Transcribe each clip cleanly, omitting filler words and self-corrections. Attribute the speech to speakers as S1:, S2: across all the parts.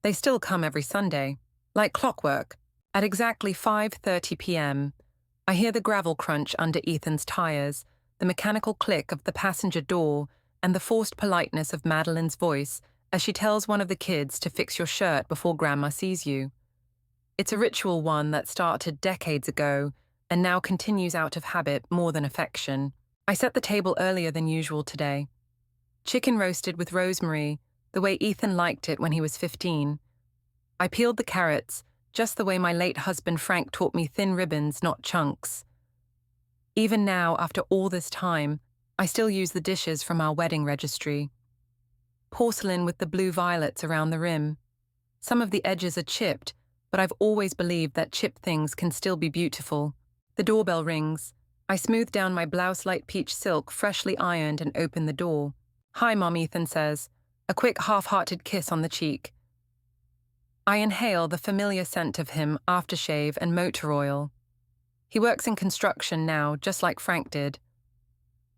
S1: They still come every Sunday, like clockwork. At exactly 5:30 p.m., I hear the gravel crunch under Ethan's tires, the mechanical click of the passenger door, and the forced politeness of Madeline's voice as she tells one of the kids to fix your shirt before Grandma sees you. It's a ritual one that started decades ago and now continues out of habit more than affection. I set the table earlier than usual today. Chicken roasted with rosemary, the way Ethan liked it when he was 15. I peeled the carrots, just the way my late husband Frank taught me, thin ribbons, not chunks. Even now, after all this time, I still use the dishes from our wedding registry. Porcelain with the blue violets around the rim. Some of the edges are chipped, but I've always believed that chipped things can still be beautiful. The doorbell rings. I smooth down my blouse light peach silk, freshly ironed, and open the door. "Hi, Mom," Ethan says, a quick half-hearted kiss on the cheek. I inhale the familiar scent of him, aftershave and motor oil. He works in construction now, just like Frank did.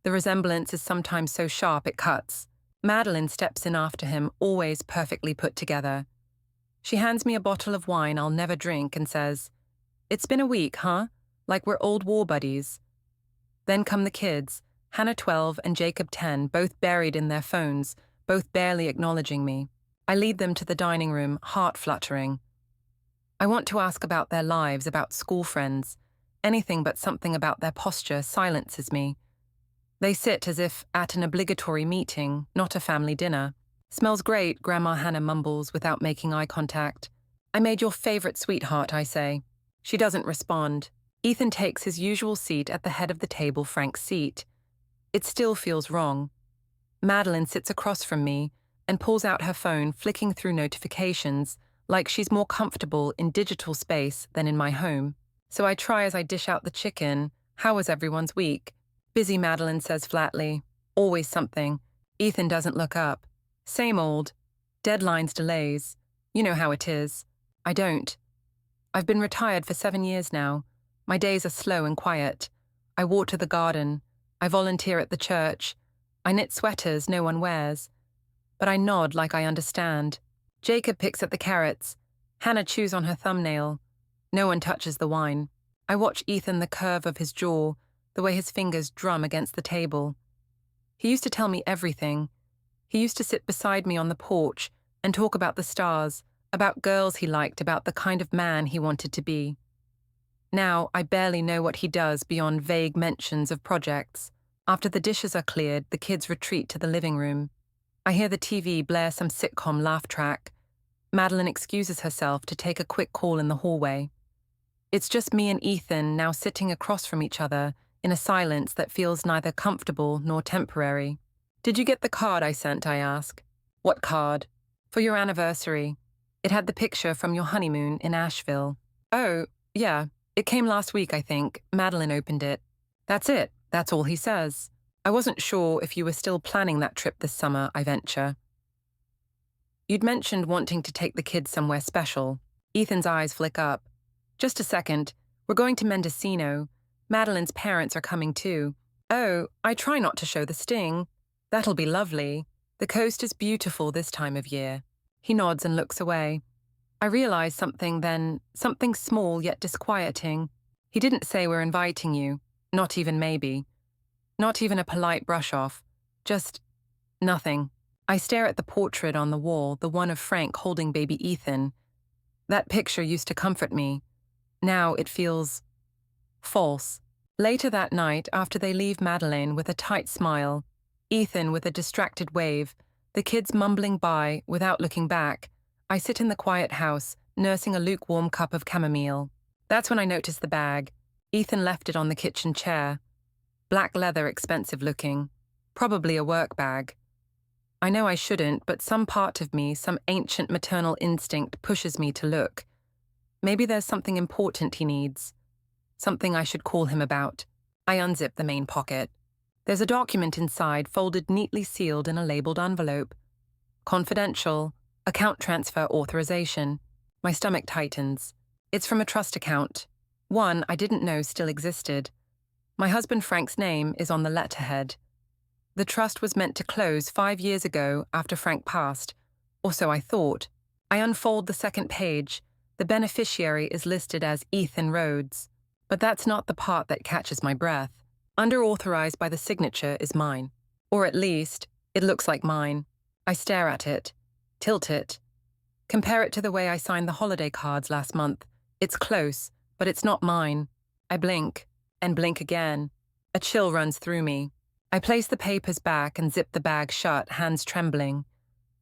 S1: The resemblance is sometimes so sharp it cuts. Madeline steps in after him, always perfectly put together. She hands me a bottle of wine I'll never drink and says, "It's been a week, huh? Like we're old war buddies." Then come the kids, Hannah 12 and Jacob 10, both buried in their phones, both barely acknowledging me. I lead them to the dining room, heart fluttering. I want to ask about their lives, about school friends. Anything but something about their posture silences me. They sit as if at an obligatory meeting, not a family dinner. "Smells great," Grandma Hannah mumbles without making eye contact. "I made your favorite sweetheart," I say. She doesn't respond. Ethan takes his usual seat at the head of the table, Frank's seat. It still feels wrong. Madeline sits across from me and pulls out her phone, flicking through notifications, like she's more comfortable in digital space than in my home. So I try as I dish out the chicken, "How was everyone's week?" "Busy," Madeline says flatly. "Always something." Ethan doesn't look up. "Same old. Deadlines, delays. You know how it is." I don't. I've been retired for 7 years now. My days are slow and quiet. I water the garden. I volunteer at the church. I knit sweaters no one wears. But I nod like I understand. Jacob picks at the carrots. Hannah chews on her thumbnail. No one touches the wine. I watch Ethan, the curve of his jaw, the way his fingers drum against the table. He used to tell me everything. He used to sit beside me on the porch and talk about the stars, about girls he liked, about the kind of man he wanted to be. Now, I barely know what he does beyond vague mentions of projects. After the dishes are cleared, the kids retreat to the living room. I hear the TV blare some sitcom laugh track. Madeline excuses herself to take a quick call in the hallway. It's just me and Ethan now sitting across from each other in a silence that feels neither comfortable nor temporary. "Did you get the card I sent?" I ask. "What card?" "For your anniversary. It had the picture from your honeymoon in Asheville." "Oh, yeah. It came last week, I think." Madeline opened it. "That's it. That's all he says." "I wasn't sure if you were still planning that trip this summer," I venture. "You'd mentioned wanting to take the kids somewhere special." Ethan's eyes flick up. "Just a second. We're going to Mendocino. Madeline's parents are coming too." "Oh, I try not to show the sting." "That'll be lovely. The coast is beautiful this time of year." He nods and looks away. I realize something then, something small yet disquieting. He didn't say we're inviting you. Not even maybe. Not even a polite brush-off. Just nothing. I stare at the portrait on the wall, the one of Frank holding baby Ethan. That picture used to comfort me. Now it feels false. Later that night, after they leave Madeleine with a tight smile, Ethan with a distracted wave, the kids mumbling by without looking back, I sit in the quiet house, nursing a lukewarm cup of chamomile. That's when I notice the bag. Ethan left it on the kitchen chair. Black leather, expensive looking. Probably a work bag. I know I shouldn't, but some part of me, some ancient maternal instinct pushes me to look. Maybe there's something important he needs. Something I should call him about. I unzip the main pocket. There's a document inside, folded neatly sealed in a labeled envelope. Confidential. Account transfer authorization. My stomach tightens. It's from a trust account. One I didn't know still existed. My husband Frank's name is on the letterhead. The trust was meant to close 5 years ago after Frank passed, or so I thought. I unfold the second page. The beneficiary is listed as Evelyn Rhodes. But that's not the part that catches my breath. Under-authorized by the signature is mine. Or at least, it looks like mine. I stare at it, tilt it. Compare it to the way I signed the holiday cards last month. It's close, but it's not mine. I blink, and blink again. A chill runs through me. I place the papers back and zip the bag shut, hands trembling.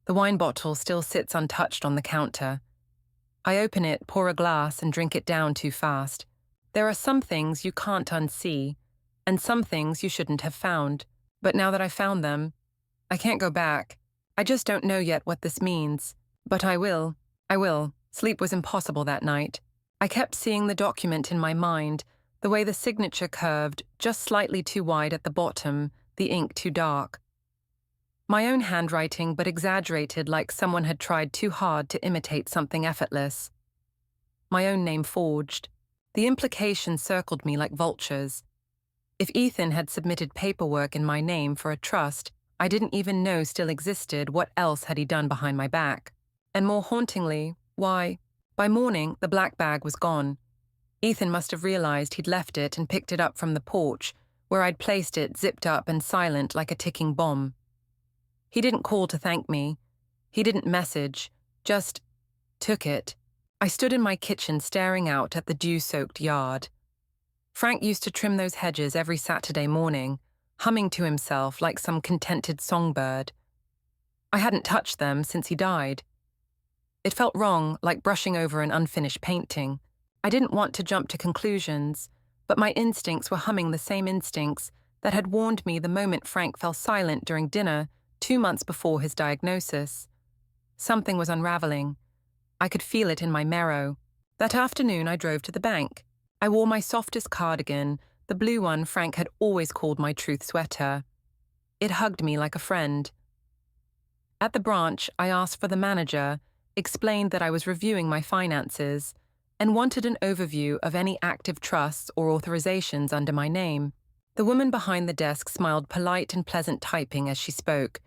S1: The wine bottle still sits untouched on the counter. I open it, pour a glass, and drink it down too fast. There are some things you can't unsee, and some things you shouldn't have found. But now that I've found them, I can't go back. I just don't know yet what this means. But I will. I will. Sleep was impossible that night. I kept seeing the document in my mind, the way the signature curved, just slightly too wide at the bottom, the ink too dark. My own handwriting, but exaggerated, like someone had tried too hard to imitate something effortless. My own name forged. The implications circled me like vultures. If Ethan had submitted paperwork in my name for a trust I didn't even know still existed, what else had he done behind my back? And more hauntingly, why, by morning, the black bag was gone. Ethan must have realized he'd left it and picked it up from the porch, where I'd placed it zipped up and silent like a ticking bomb. He didn't call to thank me. He didn't message, just took it. I stood in my kitchen staring out at the dew-soaked yard. Frank used to trim those hedges every Saturday morning, humming to himself like some contented songbird. I hadn't touched them since he died. It felt wrong, like brushing over an unfinished painting. I didn't want to jump to conclusions, but my instincts were humming the same instincts that had warned me the moment Frank fell silent during dinner 2 months before his diagnosis. Something was unraveling. I could feel it in my marrow. That afternoon I drove to the bank. I wore my softest cardigan, the blue one Frank had always called my truth sweater. It hugged me like a friend. At the branch, I asked for the manager, explained that I was reviewing my finances, and wanted an overview of any active trusts or authorizations under my name. The woman behind the desk smiled polite and pleasant typing as she spoke.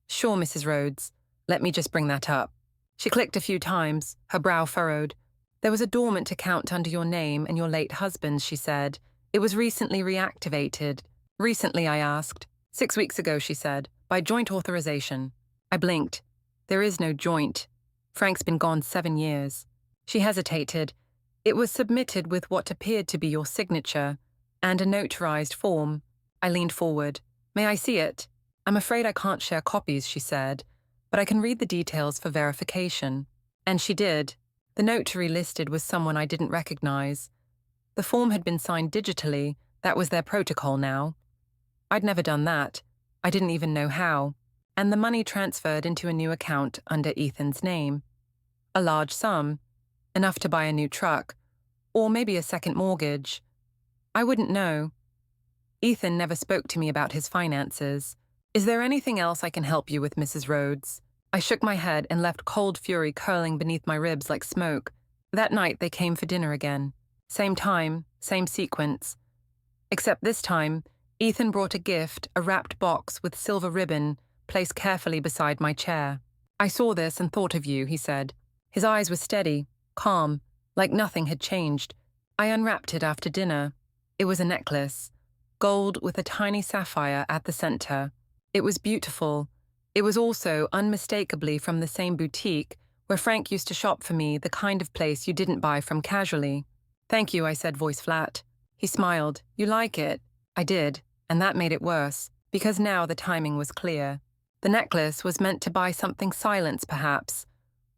S1: "Sure, Mrs. Rhodes. Let me just bring that up." She clicked a few times, her brow furrowed. "There was a dormant account under your name and your late husband's," she said. "It was recently reactivated." "Recently?" I asked. 6 weeks ago," she said, "by joint authorization." I blinked. There is no joint. Frank's been gone 7 years. She hesitated. "It was submitted with what appeared to be your signature, and a notarized form." I leaned forward. "May I see it?" "I'm afraid I can't share copies," she said, "but I can read the details for verification." And she did. The notary listed was someone I didn't recognize. The form had been signed digitally. That was their protocol now. I'd never done that. I didn't even know how. And the money transferred into a new account under Ethan's name. A large sum. Enough to buy a new truck. Or maybe a second mortgage. I wouldn't know. Ethan never spoke to me about his finances. "Is there anything else I can help you with, Mrs. Rhodes?" I shook my head and left cold fury curling beneath my ribs like smoke. That night they came for dinner again. Same time, same sequence. Except this time, Ethan brought a gift, a wrapped box with silver ribbon, placed carefully beside my chair. "I saw this and thought of you," he said. His eyes were steady, calm, like nothing had changed. I unwrapped it after dinner. It was a necklace, gold with a tiny sapphire at the center. It was beautiful. It was also unmistakably from the same boutique where Frank used to shop for me, the kind of place you didn't buy from casually. "Thank you," I said, voice flat. He smiled. "You like it?" I did, and that made it worse, because now the timing was clear. The necklace was meant to buy something silence, perhaps,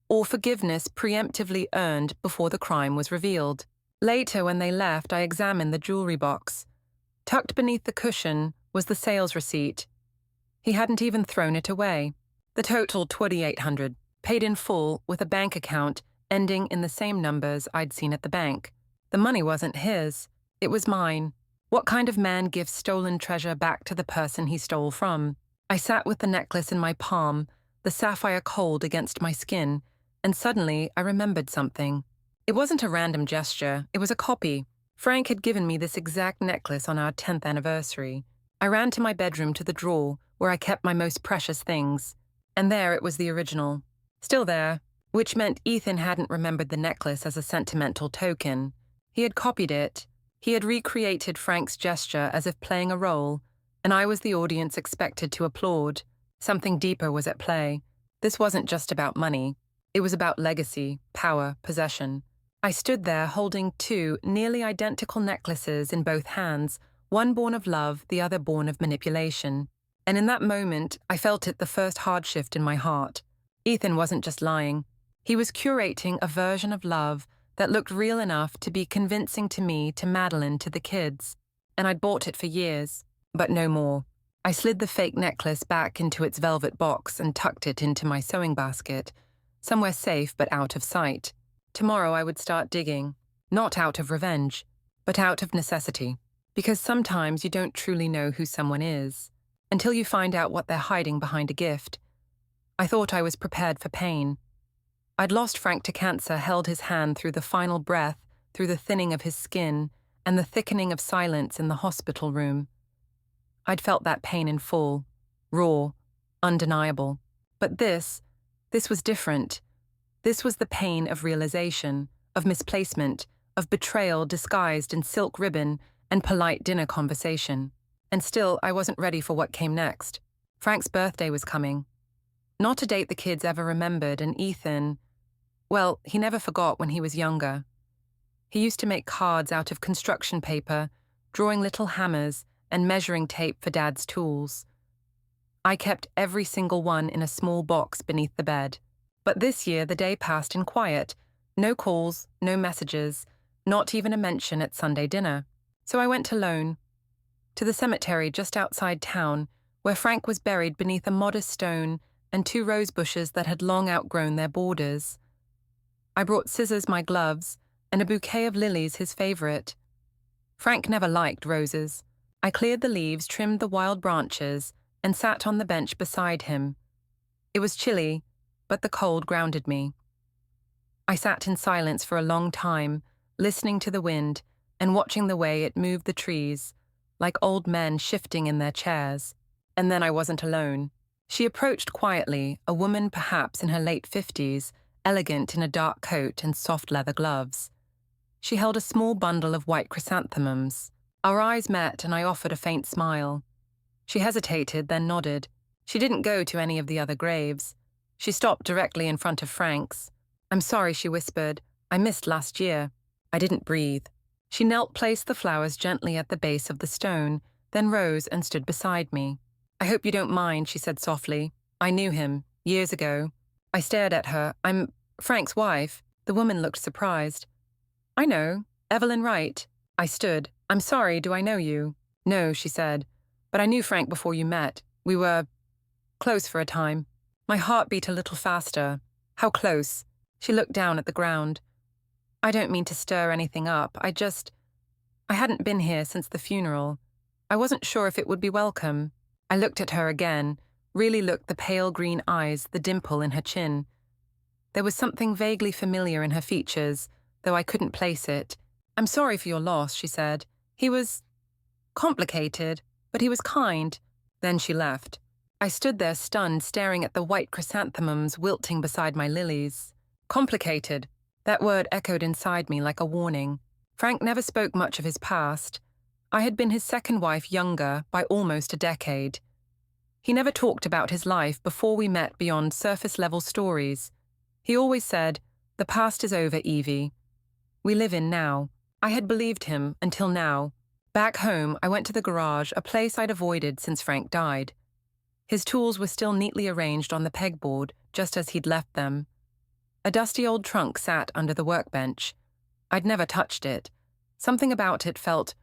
S1: or forgiveness preemptively earned before the crime was revealed. Later, when they left, I examined the jewelry box. Tucked beneath the cushion was the sales receipt. He hadn't even thrown it away. The total, $2,800, paid in full with a bank account ending in the same numbers I'd seen at the bank. The money wasn't his. It was mine. What kind of man gives stolen treasure back to the person he stole from? I sat with the necklace in my palm, the sapphire cold against my skin, and suddenly I remembered something. It wasn't a random gesture. It was a copy. Frank had given me this exact necklace on our 10th anniversary. I ran to my bedroom to the drawer where I kept my most precious things, and there it was, the original. Still there, which meant Ethan hadn't remembered the necklace as a sentimental token. He had copied it. He had recreated Frank's gesture as if playing a role, and I was the audience expected to applaud. Something deeper was at play. This wasn't just about money. It was about legacy, power, possession. I stood there holding two nearly identical necklaces in both hands, one born of love, the other born of manipulation. And in that moment, I felt it the first hard shift in my heart. Ethan wasn't just lying. He was curating a version of love that looked real enough to be convincing to me, to Madeline, to the kids. And I'd bought it for years, but no more. I slid the fake necklace back into its velvet box and tucked it into my sewing basket, somewhere safe but out of sight. Tomorrow I would start digging, not out of revenge, but out of necessity. Because sometimes you don't truly know who someone is, until you find out what they're hiding behind a gift. I thought I was prepared for pain. I'd lost Frank to cancer, held his hand through the final breath, through the thinning of his skin, and the thickening of silence in the hospital room. I'd felt that pain in full, raw, undeniable. But this was different. This was the pain of realization, of misplacement, of betrayal disguised in silk ribbon and polite dinner conversation. And still, I wasn't ready for what came next. Frank's birthday was coming. Not a date the kids ever remembered, and Ethan, well, he never forgot when he was younger. He used to make cards out of construction paper, drawing little hammers and measuring tape for Dad's tools. I kept every single one in a small box beneath the bed. But this year the day passed in quiet. No calls, no messages, not even a mention at Sunday dinner. So I went alone, to the cemetery just outside town, where Frank was buried beneath a modest stone and two rose bushes that had long outgrown their borders. I brought scissors, my gloves, and a bouquet of lilies, his favorite. Frank never liked roses. I cleared the leaves, trimmed the wild branches, and sat on the bench beside him. It was chilly, but the cold grounded me. I sat in silence for a long time, listening to the wind and watching the way it moved the trees, like old men shifting in their chairs. And then I wasn't alone. She approached quietly, a woman perhaps in her late 50s, elegant in a dark coat and soft leather gloves. She held a small bundle of white chrysanthemums. Our eyes met and I offered a faint smile. She hesitated, then nodded. She didn't go to any of the other graves. She stopped directly in front of Frank's. "I'm sorry," she whispered. "I missed last year." I didn't breathe. She knelt, placed the flowers gently at the base of the stone, then rose and stood beside me. "I hope you don't mind," she said softly. "I knew him, years ago." I stared at her. "I'm Frank's wife." The woman looked surprised. "I know. Evelyn Wright." I stood. "I'm sorry, do I know you?" "No," she said. "But I knew Frank before you met. We were close for a time." My heart beat a little faster. "How close?" She looked down at the ground. "I don't mean to stir anything up. I hadn't been here since the funeral. I wasn't sure if it would be welcome." I looked at her again, really looked, the pale green eyes, the dimple in her chin. There was something vaguely familiar in her features, though I couldn't place it. "I'm sorry for your loss," she said. "He was complicated, but he was kind." Then she left. I stood there stunned, staring at the white chrysanthemums wilting beside my lilies. Complicated. That word echoed inside me like a warning. Frank never spoke much of his past. I had been his second wife, younger by almost a decade. He never talked about his life before we met beyond surface-level stories. He always said, "The past is over, Evie. We live in now." I had believed him until now. Back home, I went to the garage, a place I'd avoided since Frank died. His tools were still neatly arranged on the pegboard, just as he'd left them. A dusty old trunk sat under the workbench. I'd never touched it. Something about it felt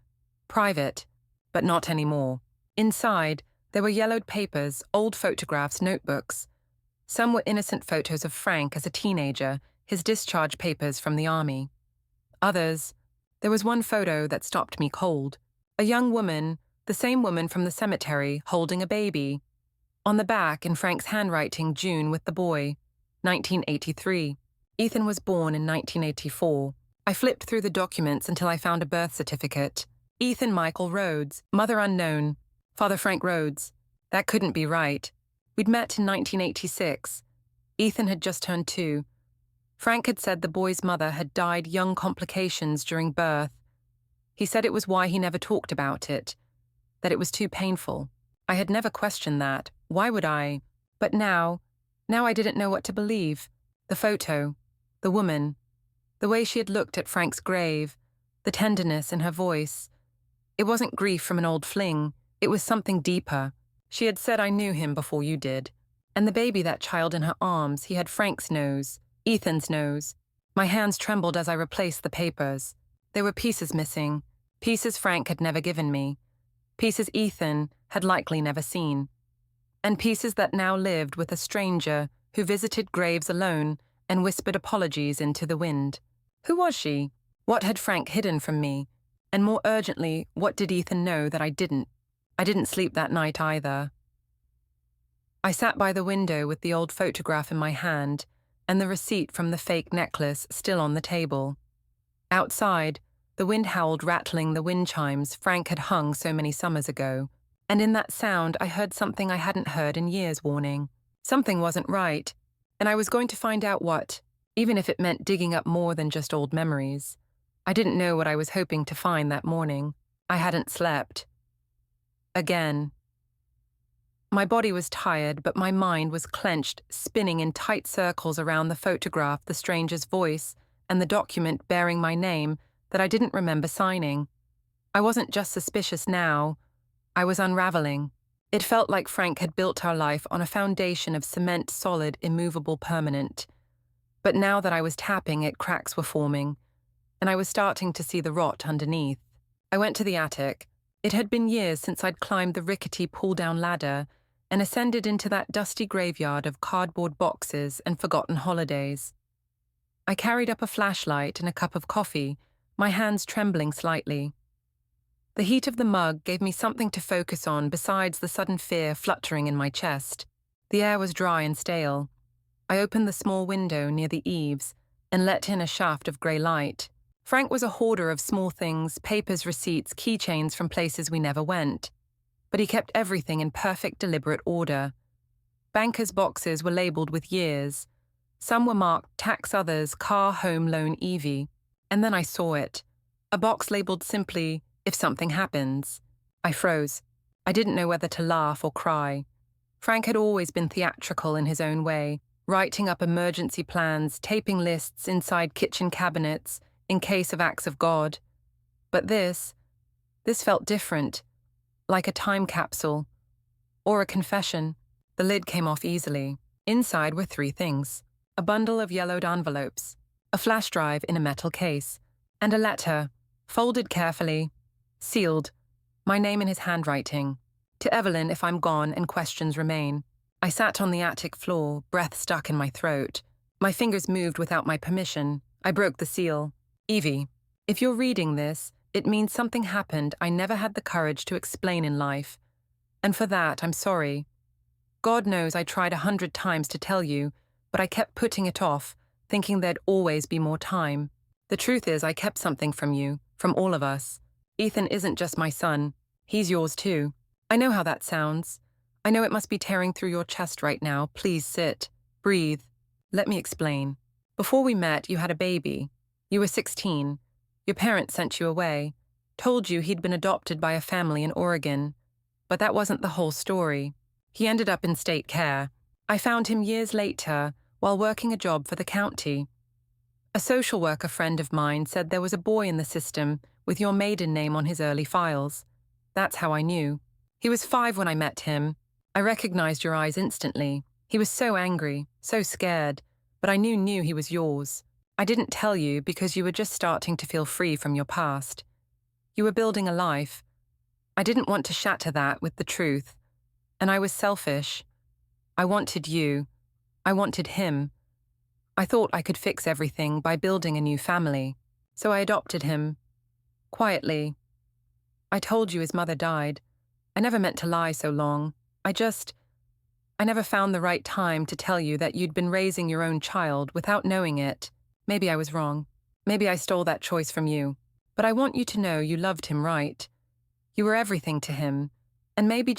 S1: private, but not anymore. Inside, there were yellowed papers, old photographs, notebooks. Some were innocent photos of Frank as a teenager, his discharge papers from the army. Others, there was one photo that stopped me cold. A young woman, the same woman from the cemetery, holding a baby. On the back, in Frank's handwriting, June with the boy, 1983. Ethan was born in 1984. I flipped through the documents until I found a birth certificate. Ethan Michael Rhodes, mother unknown, father Frank Rhodes. That couldn't be right. We'd met in 1986. Ethan had just turned 2. Frank had said the boy's mother had died young complications during birth. He said it was why he never talked about it, that it was too painful. I had never questioned that. Why would I? But now I didn't know what to believe. The photo, the woman, the way she had looked at Frank's grave, the tenderness in her voice. It wasn't grief from an old fling. It was something deeper. She had said, "I knew him before you did." And the baby, that child in her arms, he had Frank's nose, Ethan's nose. My hands trembled as I replaced the papers. There were pieces missing, pieces Frank had never given me, pieces Ethan had likely never seen, and pieces that now lived with a stranger who visited graves alone and whispered apologies into the wind. Who was she? What had Frank hidden from me? And more urgently, what did Ethan know that I didn't? I didn't sleep that night either. I sat by the window with the old photograph in my hand and the receipt from the fake necklace still on the table. Outside, the wind howled, rattling the wind chimes Frank had hung so many summers ago, and in that sound I heard something I hadn't heard in years. Warning. Something wasn't right, and I was going to find out what, even if it meant digging up more than just old memories. I didn't know what I was hoping to find that morning. I hadn't slept. Again. My body was tired, but my mind was clenched, spinning in tight circles around the photograph, the stranger's voice, and the document bearing my name that I didn't remember signing. I wasn't just suspicious now. I was unraveling. It felt like Frank had built our life on a foundation of cement, solid, immovable, permanent. But now that I was tapping it, cracks were forming, and I was starting to see the rot underneath. I went to the attic. It had been years since I'd climbed the rickety pull-down ladder and ascended into that dusty graveyard of cardboard boxes and forgotten holidays. I carried up a flashlight and a cup of coffee, my hands trembling slightly. The heat of the mug gave me something to focus on besides the sudden fear fluttering in my chest. The air was dry and stale. I opened the small window near the eaves and let in a shaft of grey light. Frank was a hoarder of small things, papers, receipts, keychains from places we never went. But he kept everything in perfect, deliberate order. Bankers' boxes were labelled with years. Some were marked tax, others car, home loan, EV. And then I saw it. A box labelled simply, "If something happens." I froze. I didn't know whether to laugh or cry. Frank had always been theatrical in his own way, writing up emergency plans, taping lists inside kitchen cabinets in case of acts of God. But this felt different. Like a time capsule, or a confession. The lid came off easily. Inside were 3 things: a bundle of yellowed envelopes, a flash drive in a metal case, and a letter, folded carefully, sealed, my name in his handwriting. "To Evelyn if I'm gone and questions remain." I sat on the attic floor, breath stuck in my throat. My fingers moved without my permission. I broke the seal. "Evie, if you're reading this, it means something happened I never had the courage to explain in life. And for that, I'm sorry. God knows I tried 100 times to tell you, but I kept putting it off, thinking there'd always be more time. The truth is I kept something from you, from all of us. Ethan isn't just my son. He's yours too. I know how that sounds. I know it must be tearing through your chest right now. Please sit. Breathe. Let me explain. Before we met, you had a baby. You were 16. Your parents sent you away, told you he'd been adopted by a family in Oregon. But that wasn't the whole story. He ended up in state care. I found him years later while working a job for the county. A social worker friend of mine said there was a boy in the system with your maiden name on his early files. That's how I knew. He was 5 when I met him. I recognized your eyes instantly. He was so angry, so scared, but I knew he was yours. I didn't tell you because you were just starting to feel free from your past. You were building a life. I didn't want to shatter that with the truth. And I was selfish. I wanted you. I wanted him. I thought I could fix everything by building a new family. So I adopted him. Quietly. I told you his mother died. I never meant to lie so long. I never found the right time to tell you that you'd been raising your own child without knowing it. Maybe I was wrong. Maybe I stole that choice from you. But I want you to know you loved him right. You were everything to him. And maybe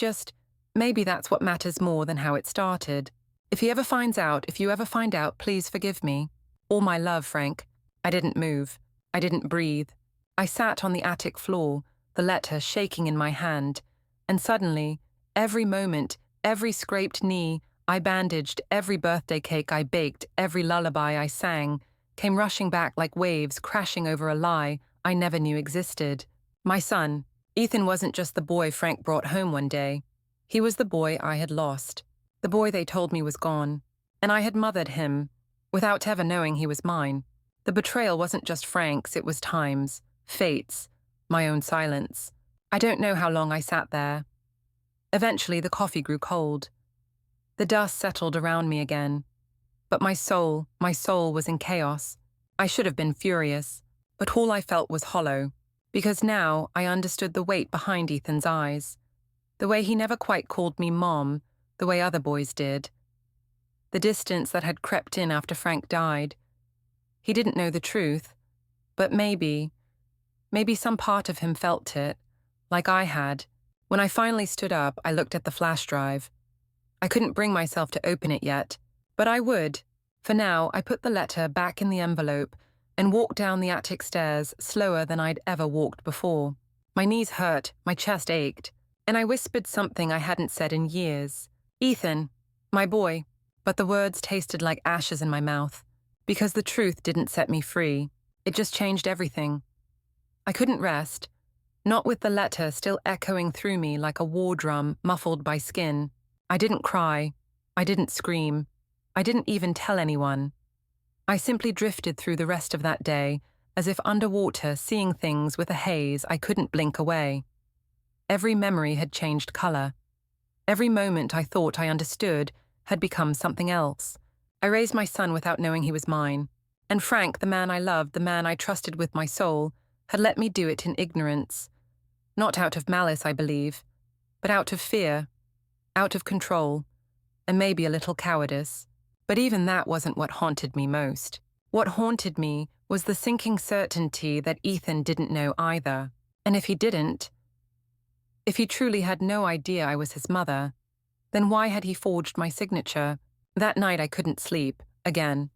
S1: that's what matters more than how it started. If you ever find out, please forgive me. All my love, Frank. I didn't move. I didn't breathe. I sat on the attic floor, the letter shaking in my hand, and suddenly, every moment, every scraped knee I bandaged, every birthday cake I baked, every lullaby I sang, came rushing back like waves crashing over a lie I never knew existed. My son, Ethan, wasn't just the boy Frank brought home one day. He was the boy I had lost, the boy they told me was gone, and I had mothered him, without ever knowing he was mine. The betrayal wasn't just Frank's, it was time's, fate's, my own silence. I don't know how long I sat there. Eventually the coffee grew cold. The dust settled around me again. But my soul was in chaos. I should have been furious, but all I felt was hollow, because now I understood the weight behind Ethan's eyes, the way he never quite called me Mom, the way other boys did, the distance that had crept in after Frank died. He didn't know the truth, but maybe some part of him felt it, like I had. When I finally stood up, I looked at the flash drive. I couldn't bring myself to open it yet, but I would. For now, I put the letter back in the envelope and walked down the attic stairs slower than I'd ever walked before. My knees hurt, my chest ached, and I whispered something I hadn't said in years. Ethan, my boy. But the words tasted like ashes in my mouth, because the truth didn't set me free. It just changed everything. I couldn't rest, not with the letter still echoing through me like a war drum muffled by skin. I didn't cry. I didn't scream. I didn't even tell anyone. I simply drifted through the rest of that day, as if underwater, seeing things with a haze I couldn't blink away. Every memory had changed color. Every moment I thought I understood had become something else. I raised my son without knowing he was mine. And Frank, the man I loved, the man I trusted with my soul, had let me do it in ignorance. Not out of malice, I believe, but out of fear, out of control, and maybe a little cowardice. But even that wasn't what haunted me most. What haunted me was the sinking certainty that Ethan didn't know either. And if he didn't, if he truly had no idea I was his mother, then why had he forged my signature? That night I couldn't sleep, again.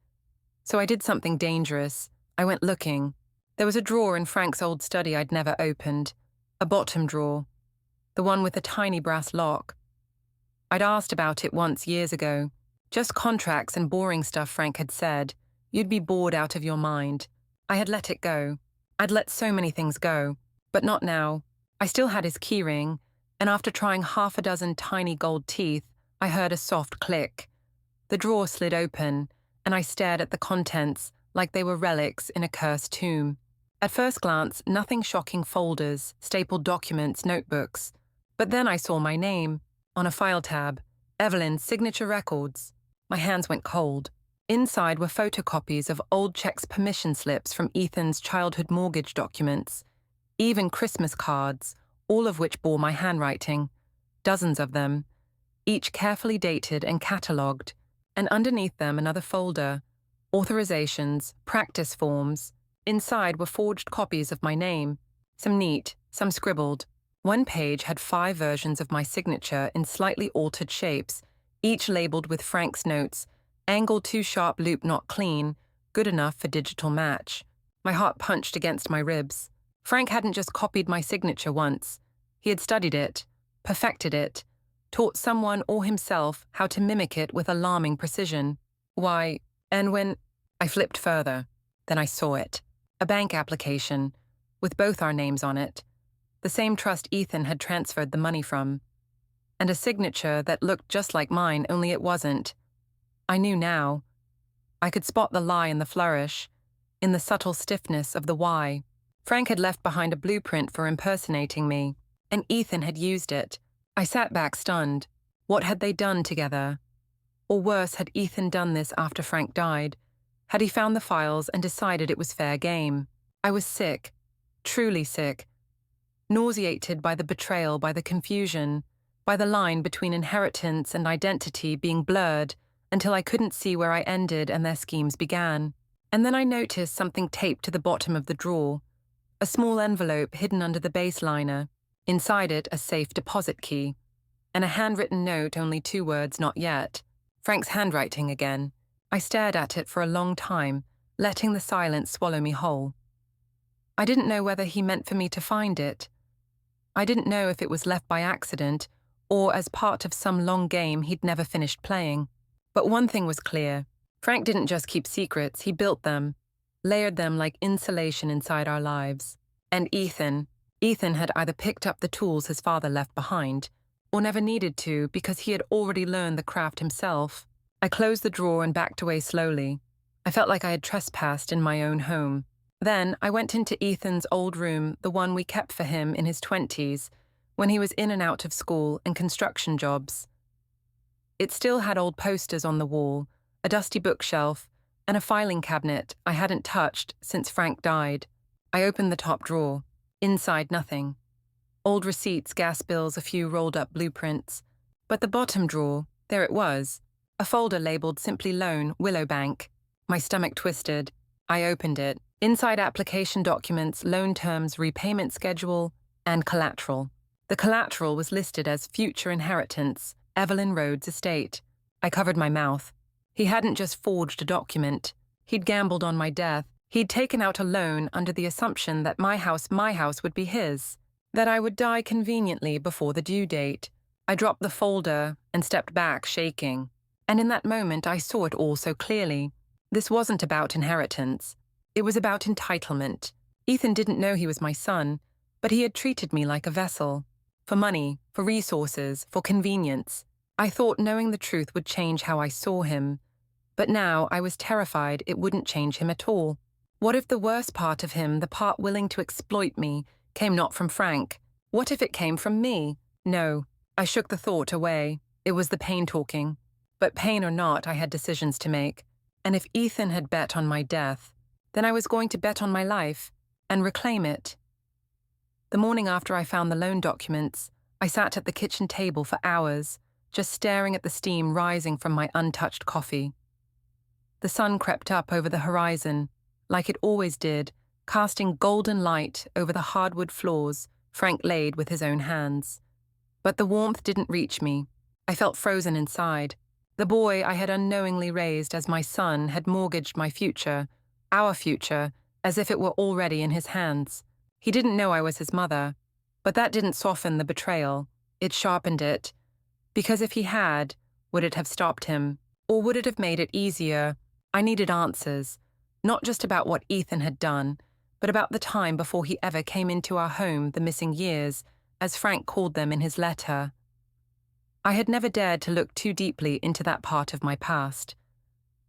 S1: So I did something dangerous. I went looking. There was a drawer in Frank's old study I'd never opened. A bottom drawer. The one with a tiny brass lock. I'd asked about it once years ago. Just contracts and boring stuff, Frank had said. You'd be bored out of your mind. I had let it go. I'd let so many things go. But not now. I still had his keyring, and after trying 6 tiny gold teeth, I heard a soft click. The drawer slid open, and I stared at the contents like they were relics in a cursed tomb. At first glance, nothing shocking: folders, stapled documents, notebooks. But then I saw my name, on a file tab, Evelyn's signature records. My hands went cold. Inside were photocopies of old checks, permission slips from Ethan's childhood mortgage documents, even Christmas cards, all of which bore my handwriting, dozens of them, each carefully dated and catalogued, and underneath them another folder, authorizations, practice forms. Inside were forged copies of my name, some neat, some scribbled. One page had 5 versions of my signature in slightly altered shapes, each labeled with Frank's notes: angle too sharp, loop not clean, good enough for digital match. My heart punched against my ribs. Frank hadn't just copied my signature once. He had studied it, perfected it, taught someone or himself how to mimic it with alarming precision. Why, and when I flipped further, then I saw it. A bank application, with both our names on it. The same trust Ethan had transferred the money from. And a signature that looked just like mine, only it wasn't. I knew now. I could spot the lie in the flourish, in the subtle stiffness of the Y. Frank had left behind a blueprint for impersonating me, and Ethan had used it. I sat back stunned. What had they done together? Or worse, had Ethan done this after Frank died? Had he found the files and decided it was fair game? I was sick, truly sick, nauseated by the betrayal, by the confusion, by the line between inheritance and identity being blurred until I couldn't see where I ended and their schemes began. And then I noticed something taped to the bottom of the drawer, a small envelope hidden under the base liner, inside it a safe deposit key, and a handwritten note, only 2 words: not yet. Frank's handwriting again. I stared at it for a long time, letting the silence swallow me whole. I didn't know whether he meant for me to find it. I didn't know if it was left by accident or as part of some long game he'd never finished playing. But one thing was clear. Frank didn't just keep secrets, he built them, layered them like insulation inside our lives. And Ethan had either picked up the tools his father left behind, or never needed to because he had already learned the craft himself. I closed the drawer and backed away slowly. I felt like I had trespassed in my own home. Then I went into Ethan's old room, the one we kept for him in his 20s, when he was in and out of school and construction jobs. It still had old posters on the wall, a dusty bookshelf, and a filing cabinet I hadn't touched since Frank died. I opened the top drawer. Inside, nothing. Old receipts, gas bills, a few rolled-up blueprints. But the bottom drawer, there it was, a folder labeled simply Loan, Willowbank. My stomach twisted. I opened it. Inside application documents, loan terms, repayment schedule, and collateral. The collateral was listed as future inheritance, Evelyn Rhodes' estate. I covered my mouth. He hadn't just forged a document. He'd gambled on my death. He'd taken out a loan under the assumption that my house would be his, that I would die conveniently before the due date. I dropped the folder and stepped back, shaking. And in that moment, I saw it all so clearly. This wasn't about inheritance. It was about entitlement. Ethan didn't know he was my son, but he had treated me like a vessel. For money, for resources, for convenience. I thought knowing the truth would change how I saw him. But now I was terrified it wouldn't change him at all. What if the worst part of him, the part willing to exploit me, came not from Frank? What if it came from me? No. I shook the thought away. It was the pain talking. But pain or not, I had decisions to make. And if Ethan had bet on my death, then I was going to bet on my life and reclaim it. The morning after I found the loan documents, I sat at the kitchen table for hours, just staring at the steam rising from my untouched coffee. The sun crept up over the horizon, like it always did, casting golden light over the hardwood floors Frank laid with his own hands. But the warmth didn't reach me. I felt frozen inside. The boy I had unknowingly raised as my son had mortgaged my future, our future, as if it were already in his hands. He didn't know I was his mother, but that didn't soften the betrayal. It sharpened it. Because if he had, would it have stopped him? Or would it have made it easier? I needed answers, not just about what Ethan had done, but about the time before he ever came into our home, the missing years, as Frank called them in his letter. I had never dared to look too deeply into that part of my past.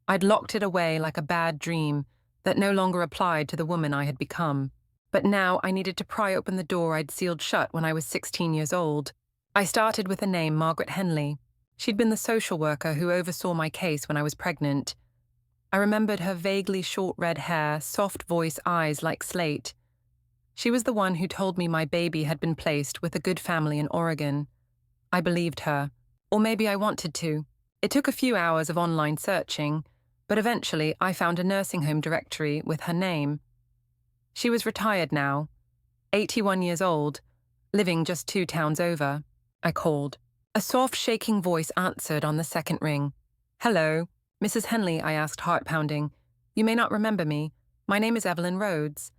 S1: I'd locked it away like a bad dream that no longer applied to the woman I had become. But now I needed to pry open the door I'd sealed shut when I was 16 years old. I started with the name Margaret Henley. She'd been the social worker who oversaw my case when I was pregnant. I remembered her vaguely short red hair, soft voice, eyes like slate. She was the one who told me my baby had been placed with a good family in Oregon. I believed her. Or maybe I wanted to. It took a few hours of online searching, but eventually I found a nursing home directory with her name. She was retired now, 81 years old, living just 2 towns over. I called. A soft, shaking voice answered on the second ring. "Hello, Mrs. Henley," I asked, heart-pounding. "You may not remember me. My name is Evelyn Rhodes.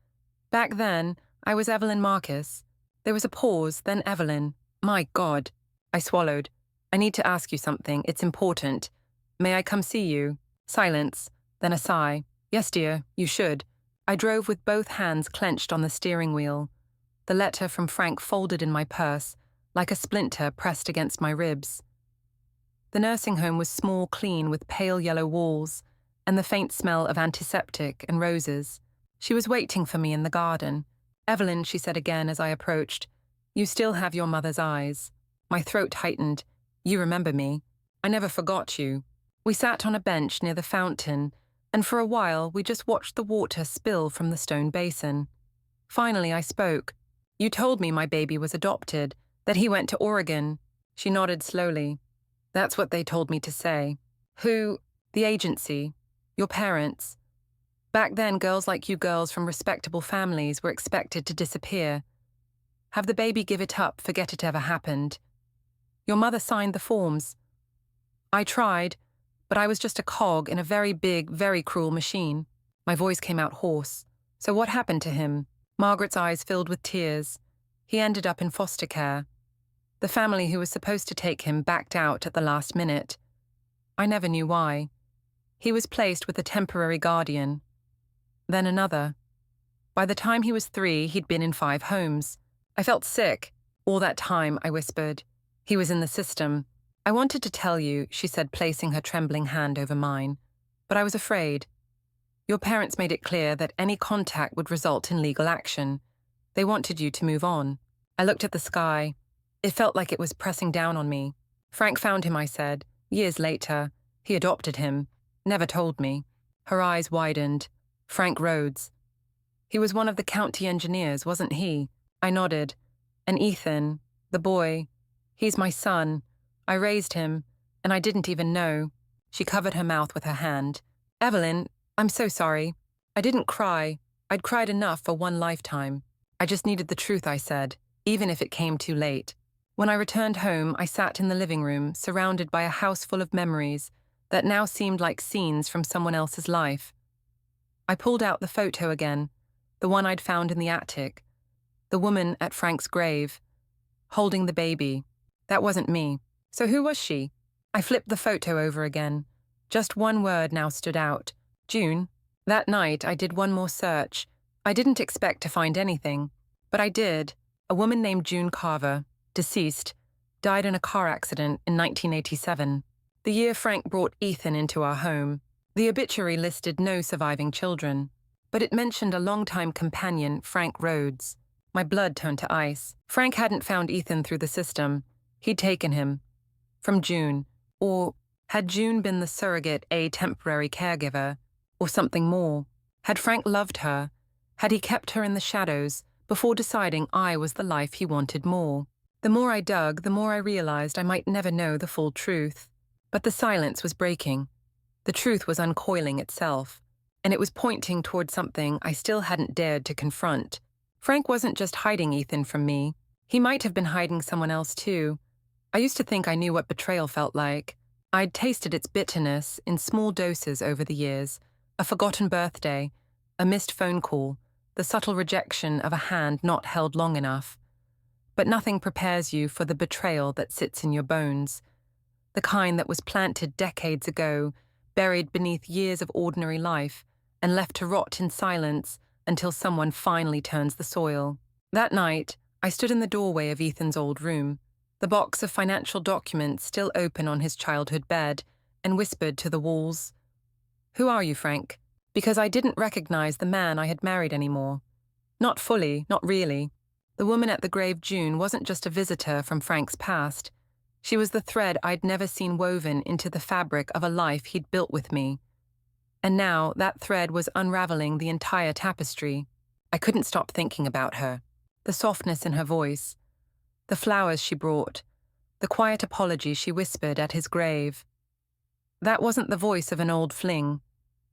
S1: Back then, I was Evelyn Marcus." There was a pause, then Evelyn. "My God." I swallowed. "I need to ask you something. It's important. May I come see you?" Silence, then a sigh. "Yes, dear, you should." I drove with both hands clenched on the steering wheel. The letter from Frank folded in my purse, like a splinter pressed against my ribs. The nursing home was small, clean, with pale yellow walls, and the faint smell of antiseptic and roses. She was waiting for me in the garden. "Evelyn," she said again as I approached, "you still have your mother's eyes." My throat tightened. "You remember me. I never forgot you." We sat on a bench near the fountain, and for a while we just watched the water spill from the stone basin. Finally I spoke. "You told me my baby was adopted, that he went to Oregon." She nodded slowly. "That's what they told me to say." "Who?" "The agency. Your parents. Back then, girls like you girls from respectable families were expected to disappear. Have the baby give it up, forget it ever happened. Your mother signed the forms. I tried, but I was just a cog in a very big, very cruel machine. My voice came out hoarse. So what happened to him? Margaret's eyes filled with tears. He ended up in foster care. The family who was supposed to take him backed out at the last minute. I never knew why. He was placed with a temporary guardian. Then another. By the time he was 3, he'd been in 5 homes. I felt sick. All that time, I whispered. He was in the system. I wanted to tell you, she said, placing her trembling hand over mine. But I was afraid. Your parents made it clear that any contact would result in legal action. They wanted you to move on. I looked at the sky. It felt like it was pressing down on me. Frank found him, I said. Years later. He adopted him. Never told me. Her eyes widened. Frank Rhodes. He was one of the county engineers, wasn't he? I nodded. And Ethan, the boy, he's my son. I raised him, and I didn't even know. She covered her mouth with her hand. Evelyn, I'm so sorry. I didn't cry. I'd cried enough for one lifetime. I just needed the truth, I said, even if it came too late. When I returned home, I sat in the living room, surrounded by a house full of memories that now seemed like scenes from someone else's life. I pulled out the photo again, the one I'd found in the attic, the woman at Frank's grave, holding the baby. That wasn't me. So who was she? I flipped the photo over again. Just one word now stood out. June. That night, I did one more search. I didn't expect to find anything, but I did. A woman named June Carver, deceased, died in a car accident in 1987, the year Frank brought Ethan into our home. The obituary listed no surviving children, but it mentioned a longtime companion, Frank Rhodes. My blood turned to ice. Frank hadn't found Ethan through the system. He'd taken him. From June. Or had June been the surrogate, a temporary caregiver? Or something more? Had Frank loved her? Had he kept her in the shadows before deciding I was the life he wanted more? The more I dug, the more I realized I might never know the full truth. But the silence was breaking. The truth was uncoiling itself, and it was pointing toward something I still hadn't dared to confront. Frank wasn't just hiding Ethan from me. He might have been hiding someone else too. I used to think I knew what betrayal felt like. I'd tasted its bitterness in small doses over the years. A forgotten birthday, a missed phone call, the subtle rejection of a hand not held long enough. But nothing prepares you for the betrayal that sits in your bones. The kind that was planted decades ago, buried beneath years of ordinary life, and left to rot in silence until someone finally turns the soil. That night, I stood in the doorway of Ethan's old room, the box of financial documents still open on his childhood bed, and whispered to the walls, "Who are you, Frank?" Because I didn't recognize the man I had married anymore. Not fully, not really. The woman at the grave, June, wasn't just a visitor from Frank's past. She was the thread I'd never seen woven into the fabric of a life he'd built with me. And now that thread was unraveling the entire tapestry. I couldn't stop thinking about her. The softness in her voice, the flowers she brought, the quiet apology she whispered at his grave. That wasn't the voice of an old fling.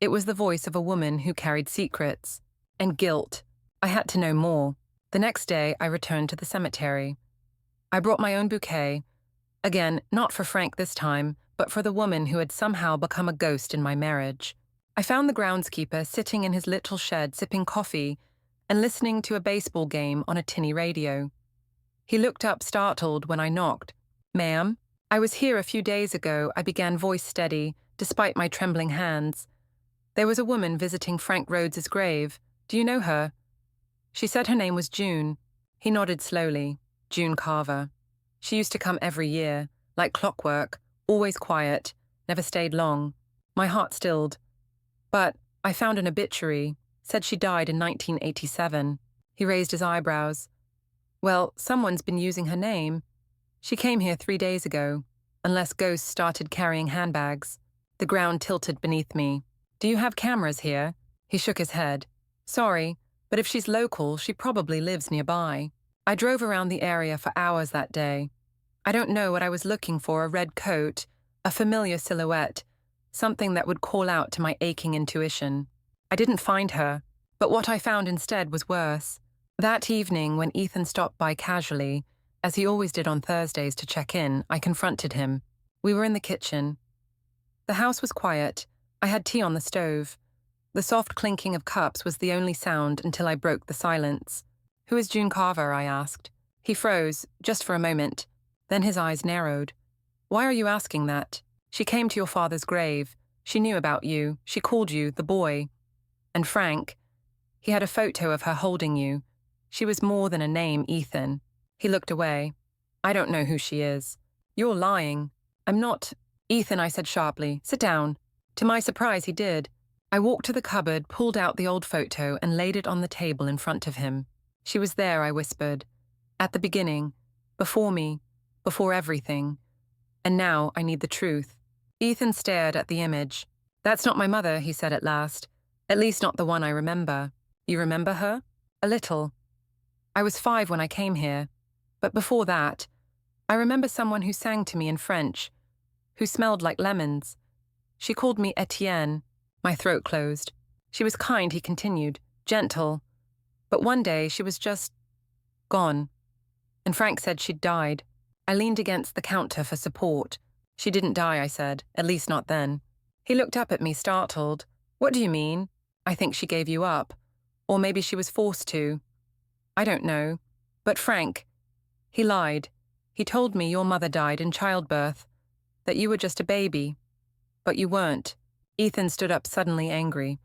S1: It was the voice of a woman who carried secrets and guilt. I had to know more. The next day, I returned to the cemetery. I brought my own bouquet. Again, not for Frank this time, but for the woman who had somehow become a ghost in my marriage. I found the groundskeeper sitting in his little shed sipping coffee and listening to a baseball game on a tinny radio. He looked up startled when I knocked. "Ma'am?" "I was here a few days ago," I began, voice steady, despite my trembling hands. "There was a woman visiting Frank Rhodes's grave. Do you know her?" She said her name was June. He nodded slowly. June Carver. She used to come every year, like clockwork, always quiet, never stayed long. My heart stilled. But I found an obituary, said she died in 1987. He raised his eyebrows. "Well, someone's been using her name. She came here 3 days ago, unless ghosts started carrying handbags." The ground tilted beneath me. "Do you have cameras here?" He shook his head. "Sorry, but if she's local, she probably lives nearby." I drove around the area for hours that day. I don't know what I was looking for, a red coat, a familiar silhouette, something that would call out to my aching intuition. I didn't find her, but what I found instead was worse. That evening, when Ethan stopped by casually, as he always did on Thursdays to check in, I confronted him. We were in the kitchen. The house was quiet. I had tea on the stove. The soft clinking of cups was the only sound until I broke the silence. "Who is June Carver?" I asked. He froze, just for a moment. Then his eyes narrowed. "Why are you asking that? She came to your father's grave. She knew about you. She called you the boy. And Frank, he had a photo of her holding you. She was more than a name, Ethan." He looked away. "I don't know who she is." "You're lying." "I'm not." "Ethan," I said sharply, "sit down." To my surprise, he did. I walked to the cupboard, pulled out the old photo, and laid it on the table in front of him. "She was there," I whispered. "At the beginning. Before me. Before everything. And now I need the truth." Ethan stared at the image. "That's not my mother," he said at last. "At least not the one I remember." "You remember her?" "A little. I was 5 when I came here. But before that, I remember someone who sang to me in French, who smelled like lemons. She called me Etienne." My throat closed. "She was kind," he continued, "gentle. But one day she was just gone. And Frank said she'd died." I leaned against the counter for support. "She didn't die," I said, "at least not then." He looked up at me, startled. "What do you mean?" "I think she gave you up. Or maybe she was forced to. I don't know. But Frank, he lied. He told me your mother died in childbirth, that you were just a baby. But you weren't." Ethan stood up suddenly angry.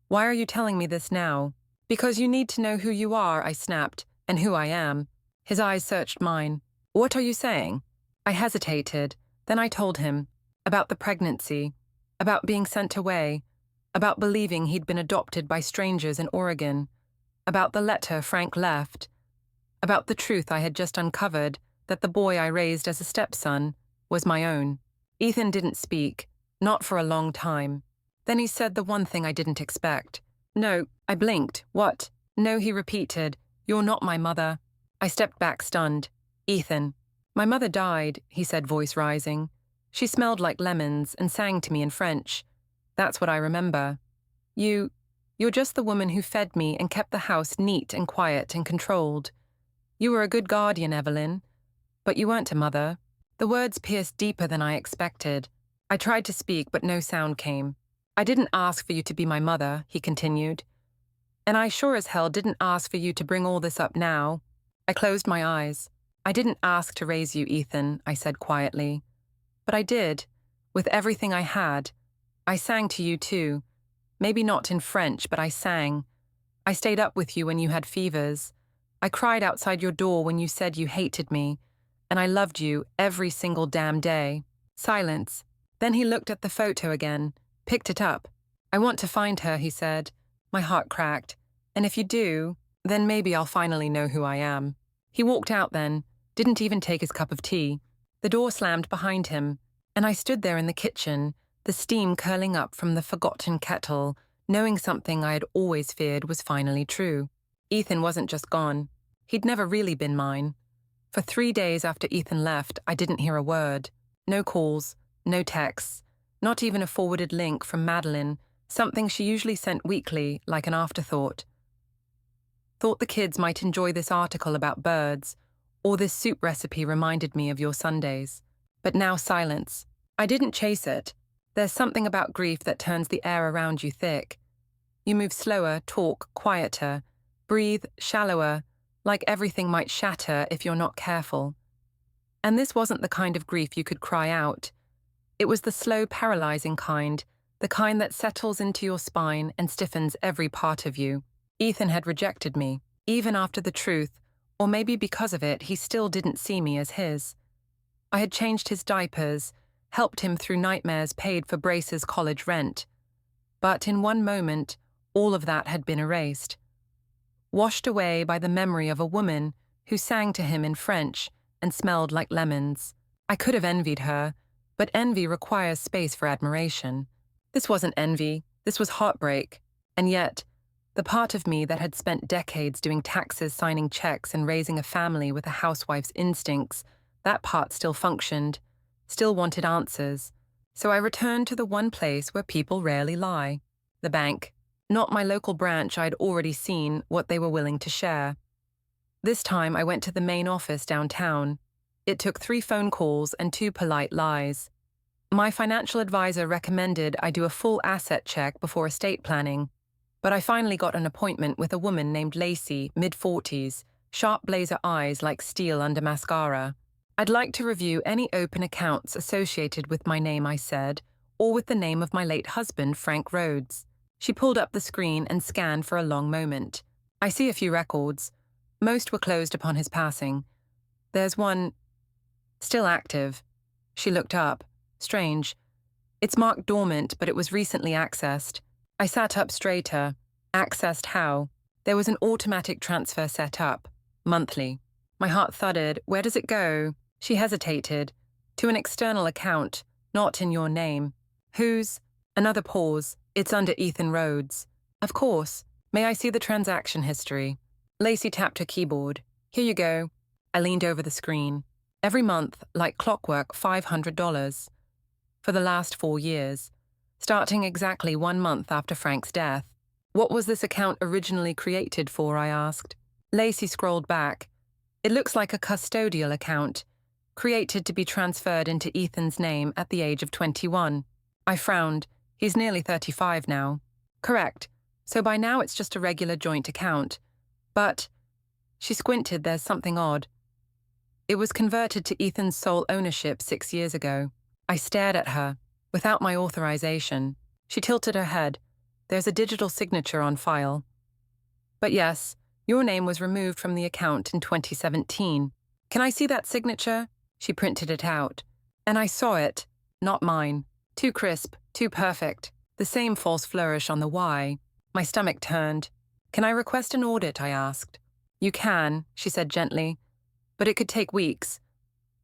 S1: "Why are you telling me this now?" "Because you need to know who you are," I snapped, "and who I am." His eyes searched mine. "What are you saying?" I hesitated. Then I told him. About the pregnancy. About being sent away. About believing he'd been adopted by strangers in Oregon. About the letter Frank left. About the truth I had just uncovered, that the boy I raised as a stepson was my own. Ethan didn't speak. Not for a long time. Then he said the one thing I didn't expect. "No." I blinked. "What?" "No," he repeated. "You're not my mother." I stepped back stunned. "Ethan." "My mother died," he said, voice rising. "She smelled like lemons and sang to me in French. That's what I remember. You're just the woman who fed me and kept the house neat and quiet and controlled. You were a good guardian, Evelyn. But you weren't a mother." The words pierced deeper than I expected. I tried to speak, but no sound came. "I didn't ask for you to be my mother," he continued. "And I sure as hell didn't ask for you to bring all this up now." I closed my eyes. "I didn't ask to raise you, Ethan," I said quietly. "But I did, with everything I had. I sang to you too. Maybe not in French, but I sang. I stayed up with you when you had fevers. I cried outside your door when you said you hated me. And I loved you every single damn day." Silence. Then he looked at the photo again, picked it up. "I want to find her," he said. My heart cracked. "And if you do, then maybe I'll finally know who I am." He walked out then, didn't even take his cup of tea. The door slammed behind him, and I stood there in the kitchen, the steam curling up from the forgotten kettle, knowing something I had always feared was finally true. Ethan wasn't just gone. He'd never really been mine. For 3 days after Ethan left, I didn't hear a word. No calls, no texts, not even a forwarded link from Madeline, something she usually sent weekly, like an afterthought. Thought the kids might enjoy this article about birds, or this soup recipe reminded me of your Sundays. But now silence. I didn't chase it. There's something about grief that turns the air around you thick. You move slower, talk quieter, breathe shallower, like everything might shatter if you're not careful. And this wasn't the kind of grief you could cry out. It was the slow, paralyzing kind, the kind that settles into your spine and stiffens every part of you. Ethan had rejected me, even after the truth, or maybe because of it, he still didn't see me as his. I had changed his diapers, helped him through nightmares, paid for Brace's college rent. But in one moment, all of that had been erased. Washed away by the memory of a woman who sang to him in French and smelled like lemons. I could have envied her, but envy requires space for admiration. This wasn't envy, this was heartbreak. And yet, the part of me that had spent decades doing taxes, signing checks, and raising a family with a housewife's instincts, that part still functioned, still wanted answers. So I returned to the one place where people rarely lie. The bank. Not my local branch. I'd already seen what they were willing to share. This time I went to the main office downtown. It took 3 phone calls and 2 polite lies. My financial advisor recommended I do a full asset check before estate planning, but I finally got an appointment with a woman named Lacey, mid-40s, sharp blazer eyes like steel under mascara. I'd like to review any open accounts associated with my name, I said, or with the name of my late husband, Frank Rhodes. She pulled up the screen and scanned for a long moment. I see a few records. Most were closed upon his passing. There's one still active. She looked up. Strange. It's marked dormant, but it was recently accessed. I sat up straighter. Accessed how? There was an automatic transfer set up. Monthly. My heart thudded. Where does it go? She hesitated. To an external account, not in your name. Whose? Another pause. It's under Ethan Rhodes. Of course. May I see the transaction history? Lacey tapped her keyboard. Here you go. I leaned over the screen. Every month, like clockwork, $500. For the last 4 years, starting exactly 1 month after Frank's death. What was this account originally created for, I asked. Lacey scrolled back. It looks like a custodial account, created to be transferred into Ethan's name at the age of 21. I frowned. He's nearly 35 now. Correct. So by now it's just a regular joint account. But, she squinted, there's something odd. It was converted to Ethan's sole ownership 6 years ago. I stared at her, without my authorization. She tilted her head. There's a digital signature on file. But yes, your name was removed from the account in 2017. Can I see that signature? She printed it out. And I saw it, not mine. Too crisp, too perfect. The same false flourish on the Y. My stomach turned. Can I request an audit, I asked. You can, she said gently. But it could take weeks.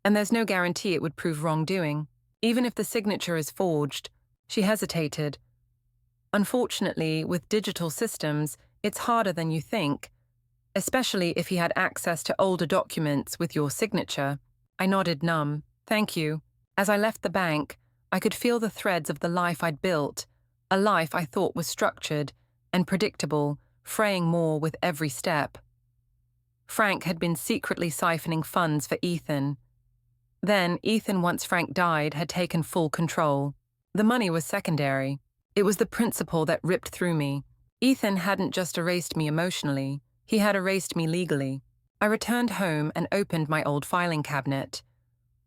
S1: And there's no guarantee it would prove wrongdoing. Even if the signature is forged. She hesitated. Unfortunately, with digital systems, it's harder than you think. Especially if he had access to older documents with your signature. I nodded numb. Thank you. As I left the bank, I could feel the threads of the life I'd built, a life I thought was structured and predictable, fraying more with every step. Frank had been secretly siphoning funds for Ethan. Then, Ethan, once Frank died, had taken full control. The money was secondary. It was the principle that ripped through me. Ethan hadn't just erased me emotionally, he had erased me legally. I returned home and opened my old filing cabinet.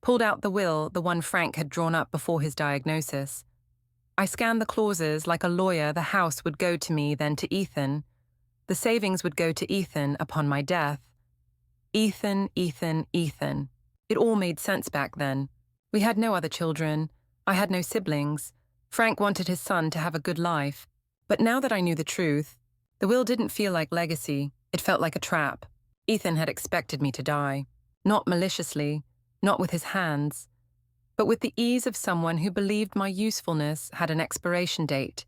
S1: Pulled out the will, the one Frank had drawn up before his diagnosis. I scanned the clauses like a lawyer. The house would go to me, then to Ethan. The savings would go to Ethan upon my death. Ethan, Ethan, Ethan. It all made sense back then. We had no other children. I had no siblings. Frank wanted his son to have a good life. But now that I knew the truth, the will didn't feel like legacy. It felt like a trap. Ethan had expected me to die. Not maliciously, not with his hands, but with the ease of someone who believed my usefulness had an expiration date.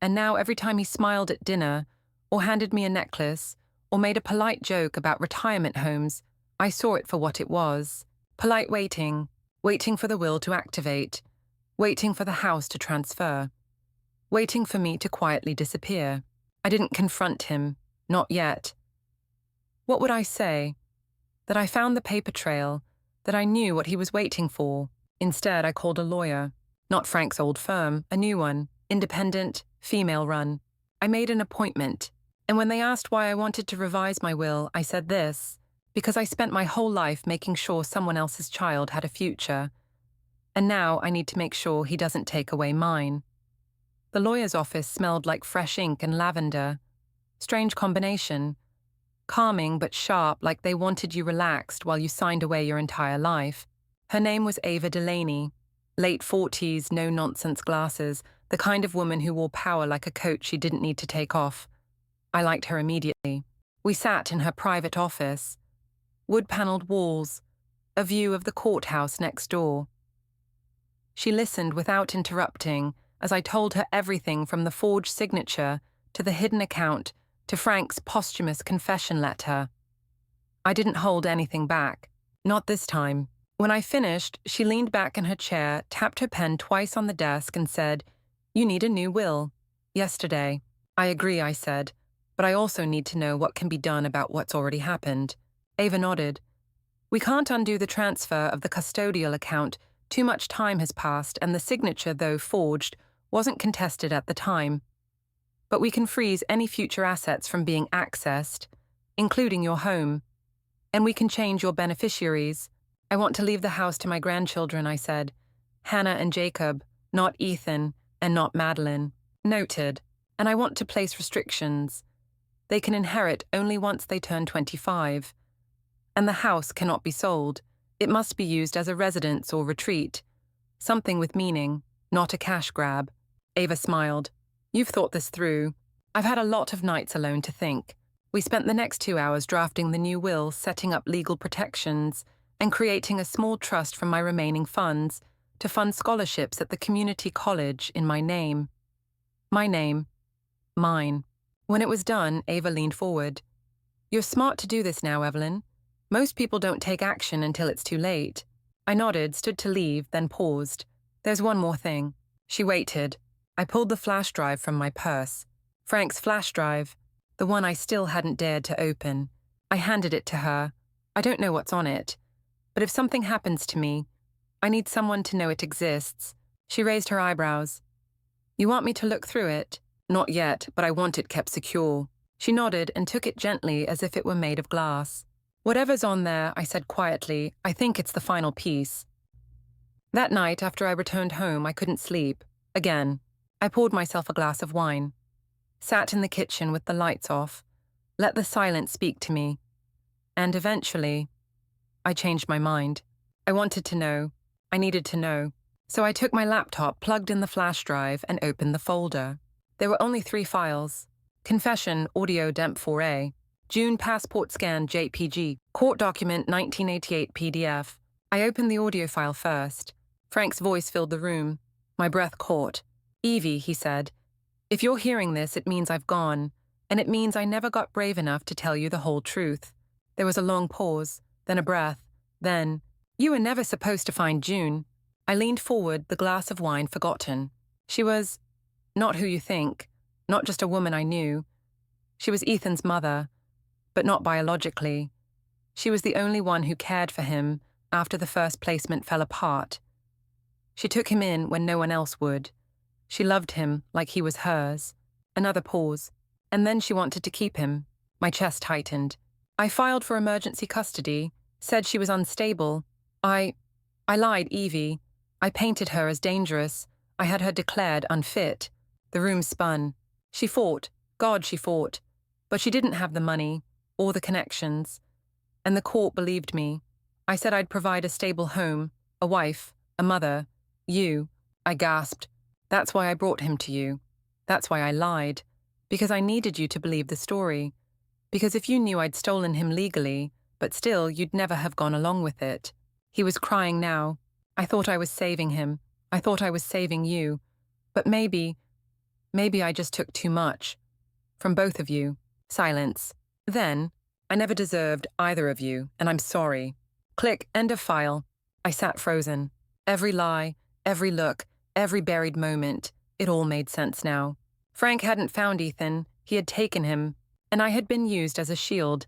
S1: And now every time he smiled at dinner, or handed me a necklace, or made a polite joke about retirement homes, I saw it for what it was. Polite waiting, waiting for the will to activate, waiting for the house to transfer, waiting for me to quietly disappear. I didn't confront him, not yet. What would I say? That I found the paper trail, that I knew what he was waiting for. Instead, I called a lawyer. Not Frank's old firm, a new one, independent, female-run. I made an appointment, and when they asked why I wanted to revise my will, I said this: because I spent my whole life making sure someone else's child had a future, and now I need to make sure he doesn't take away mine. The lawyer's office smelled like fresh ink and lavender. Strange combination. Calming but sharp, like they wanted you relaxed while you signed away your entire life. Her name was Ava Delaney. Late 40s, no-nonsense glasses, the kind of woman who wore power like a coat she didn't need to take off. I liked her immediately. We sat in her private office. Wood-paneled walls, a view of the courthouse next door. She listened without interrupting as I told her everything from the forged signature to the hidden account to Frank's posthumous confession letter. I didn't hold anything back. Not this time. When I finished, she leaned back in her chair, tapped her pen twice on the desk and said, "You need a new will." Yesterday. I agree, I said, but I also need to know what can be done about what's already happened. Ava nodded. We can't undo the transfer of the custodial account Too much time has passed, and the signature, though forged, wasn't contested at the time. But we can freeze any future assets from being accessed, including your home. And we can change your beneficiaries. I want to leave the house to my grandchildren, I said. Hannah and Jacob, not Ethan, and not Madeline. Noted. And I want to place restrictions. They can inherit only once they turn 25. And the house cannot be sold. It must be used as a residence or retreat. Something with meaning, not a cash grab. Ava smiled. You've thought this through. I've had a lot of nights alone to think. We spent the next 2 hours drafting the new will, setting up legal protections, and creating a small trust from my remaining funds to fund scholarships at the community college in my name. My name. Mine. When it was done, Ava leaned forward. You're smart to do this now, Evelyn. Most people don't take action until it's too late. I nodded, stood to leave, then paused. There's one more thing. She waited. I pulled the flash drive from my purse. Frank's flash drive, the one I still hadn't dared to open. I handed it to her. I don't know what's on it, but if something happens to me, I need someone to know it exists. She raised her eyebrows. You want me to look through it? Not yet, but I want it kept secure. She nodded and took it gently as if it were made of glass. Whatever's on there, I said quietly, I think it's the final piece. That night, after I returned home, I couldn't sleep. Again. I poured myself a glass of wine. Sat in the kitchen with the lights off. Let the silence speak to me. And eventually, I changed my mind. I wanted to know. I needed to know. So I took my laptop, plugged in the flash drive, and opened the folder. There were only 3 files. Confession, audio demp 4A. June passport scan, JPG. Court document, 1988 PDF. I opened the audio file first. Frank's voice filled the room. My breath caught. Evie, he said, if you're hearing this, it means I've gone, and it means I never got brave enough to tell you the whole truth. There was a long pause, then a breath, then, you were never supposed to find June. I leaned forward, the glass of wine forgotten. She was not who you think, not just a woman I knew. She was Ethan's mother, but not biologically. She was the only one who cared for him after the first placement fell apart. She took him in when no one else would. She loved him like he was hers. Another pause. And then she wanted to keep him. My chest tightened. I filed for emergency custody, said she was unstable. I lied, Evie. I painted her as dangerous. I had her declared unfit. The room spun. She fought. God, she fought. But she didn't have the money, or the connections. And the court believed me. I said I'd provide a stable home, a wife, a mother. You. I gasped. That's why I brought him to you. That's why I lied. Because I needed you to believe the story. Because if you knew I'd stolen him legally, but still you'd never have gone along with it. He was crying now. I thought I was saving him. I thought I was saving you. But maybe I just took too much. From both of you. Silence. Then, I never deserved either of you, and I'm sorry. Click, end of file. I sat frozen. Every lie, every look, every buried moment, it all made sense now. Frank hadn't found Ethan, he had taken him, and I had been used as a shield,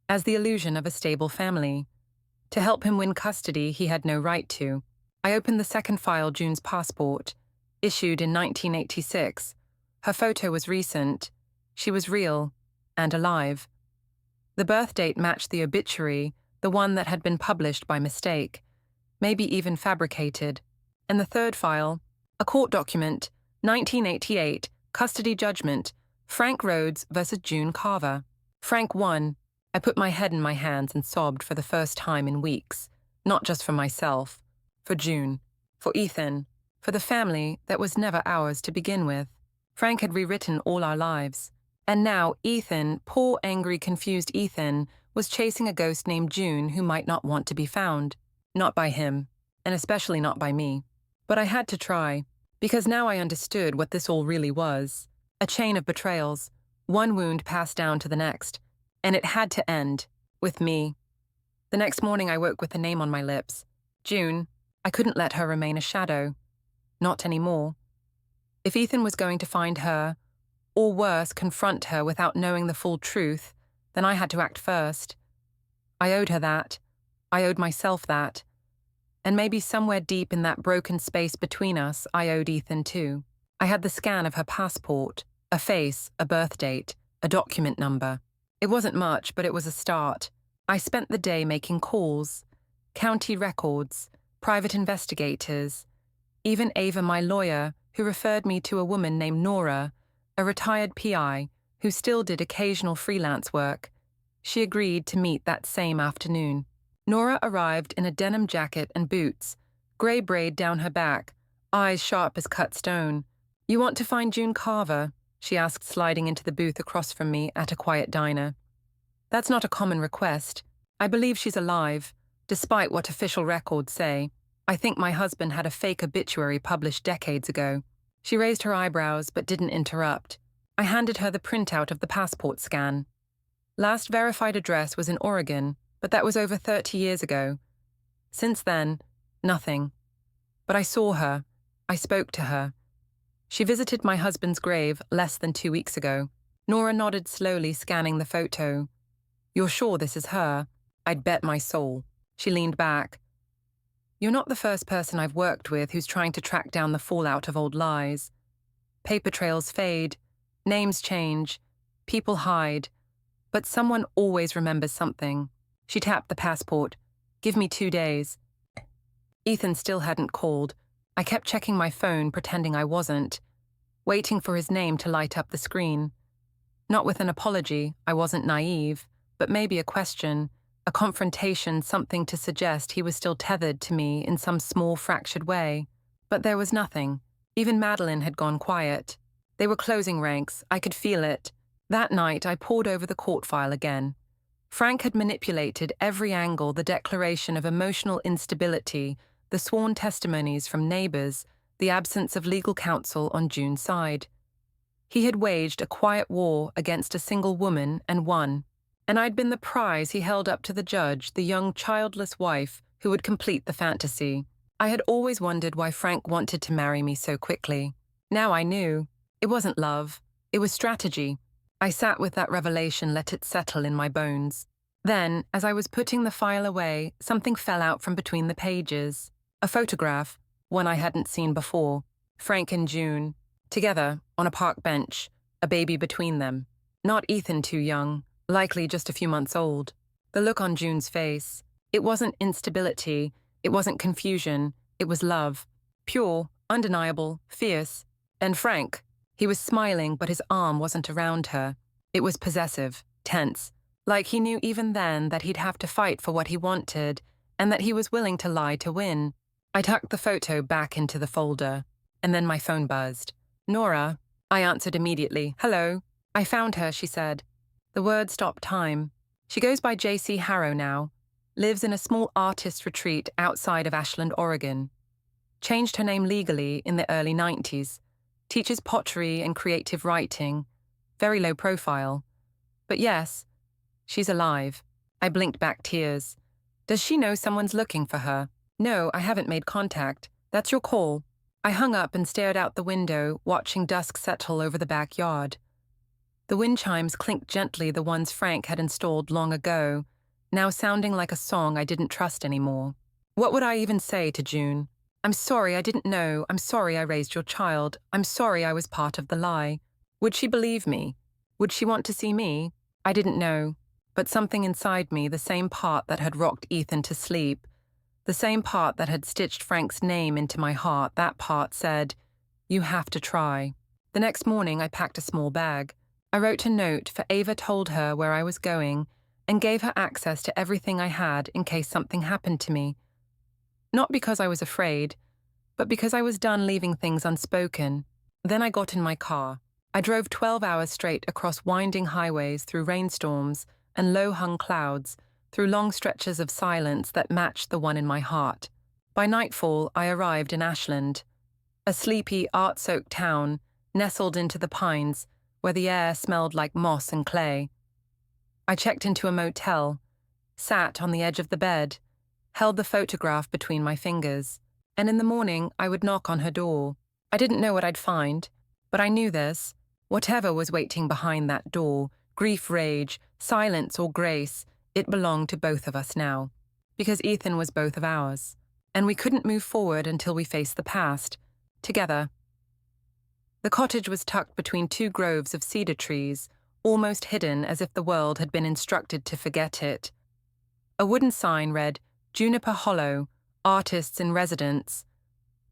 S1: as the illusion of a stable family. To help him win custody he had no right to. I opened the second file, June's passport, issued in 1986. Her photo was recent. She was real and alive. The birth date matched the obituary, the one that had been published by mistake, maybe even fabricated. And the third file, a court document, 1988, custody judgment, Frank Rhodes versus June Carver. Frank won. I put my head in my hands and sobbed for the first time in weeks, not just for myself, for June, for Ethan, for the family that was never ours to begin with. Frank had rewritten all our lives. And now Ethan, poor, angry, confused Ethan, was chasing a ghost named June who might not want to be found. Not by him, and especially not by me. But I had to try, because now I understood what this all really was. A chain of betrayals, one wound passed down to the next, and it had to end, with me. The next morning I woke with the name on my lips. June. I couldn't let her remain a shadow. Not anymore. If Ethan was going to find her, or worse, confront her without knowing the full truth, then I had to act first. I owed her that. I owed myself that. And maybe somewhere deep in that broken space between us, I owed Ethan too. I had the scan of her passport, a face, a birth date, a document number. It wasn't much, but it was a start. I spent the day making calls, county records, private investigators, even Ava, my lawyer, who referred me to a woman named Nora, a retired PI, who still did occasional freelance work. She agreed to meet that same afternoon. Nora arrived in a denim jacket and boots, grey braid down her back, eyes sharp as cut stone. "You want to find June Carver?" she asked, sliding into the booth across from me at a quiet diner. "That's not a common request. I believe she's alive, despite what official records say. I think my husband had a fake obituary published decades ago." She raised her eyebrows but didn't interrupt. I handed her the printout of the passport scan. Last verified address was in Oregon, but that was over 30 years ago. Since then, nothing. But I saw her. I spoke to her. She visited my husband's grave less than 2 weeks ago. Nora nodded slowly, scanning the photo. "You're sure this is her?" "I'd bet my soul." She leaned back. "You're not the first person I've worked with who's trying to track down the fallout of old lies. Paper trails fade, names change, people hide, but someone always remembers something." She tapped the passport. "Give me 2 days." Ethan still hadn't called. I kept checking my phone, pretending I wasn't, waiting for his name to light up the screen. Not with an apology, I wasn't naive, but maybe a question, a confrontation, something to suggest he was still tethered to me in some small fractured way. But there was nothing. Even Madeline had gone quiet. They were closing ranks. I could feel it. That night, I pored over the court file again. Frank had manipulated every angle, the declaration of emotional instability, the sworn testimonies from neighbors, the absence of legal counsel on June's side. He had waged a quiet war against a single woman and won. And I'd been the prize he held up to the judge, the young childless wife who would complete the fantasy. I had always wondered why Frank wanted to marry me so quickly. Now I knew. It wasn't love. It was strategy. I sat with that revelation, let it settle in my bones. Then, as I was putting the file away, something fell out from between the pages. A photograph, one I hadn't seen before. Frank and June, together, on a park bench, a baby between them. Not Ethan too young, likely just a few months old. The look on June's face. It wasn't instability, it wasn't confusion, it was love. Pure, undeniable, fierce. And Frank, he was smiling, but his arm wasn't around her. It was possessive, tense, like he knew even then that he'd have to fight for what he wanted, and that he was willing to lie to win. I tucked the photo back into the folder, and then my phone buzzed. "Nora," I answered immediately. "Hello." "I found her," she said. The word stopped time. "She goes by J.C. Harrow now. Lives in a small artist retreat outside of Ashland, Oregon. Changed her name legally in the early 90s. Teaches pottery and creative writing. Very low profile. But yes, she's alive." I blinked back tears. "Does she know someone's looking for her?" "No, I haven't made contact. That's your call." I hung up and stared out the window, watching dusk settle over the backyard. The wind chimes clinked gently, the ones Frank had installed long ago, now sounding like a song I didn't trust anymore. What would I even say to June? "I'm sorry, I didn't know. I'm sorry I raised your child. I'm sorry I was part of the lie." Would she believe me? Would she want to see me? I didn't know. But something inside me, the same part that had rocked Ethan to sleep, the same part that had stitched Frank's name into my heart, that part said, "You have to try." The next morning, I packed a small bag. I wrote a note, for Ava told her where I was going, and gave her access to everything I had in case something happened to me. Not because I was afraid, but because I was done leaving things unspoken. Then I got in my car. I drove 12 hours straight across winding highways, through rainstorms and low-hung clouds, through long stretches of silence that matched the one in my heart. By nightfall, I arrived in Ashland, a sleepy, art-soaked town nestled into the pines, where the air smelled like moss and clay. I checked into a motel, sat on the edge of the bed, held the photograph between my fingers, and in the morning I would knock on her door. I didn't know what I'd find, but I knew this. Whatever was waiting behind that door, grief, rage, silence or grace, it belonged to both of us now. Because Ethan was both of ours. and we couldn't move forward until we faced the past, together. The cottage was tucked between two groves of cedar trees, almost hidden as if the world had been instructed to forget it. A wooden sign read, Juniper Hollow, Artists in Residence.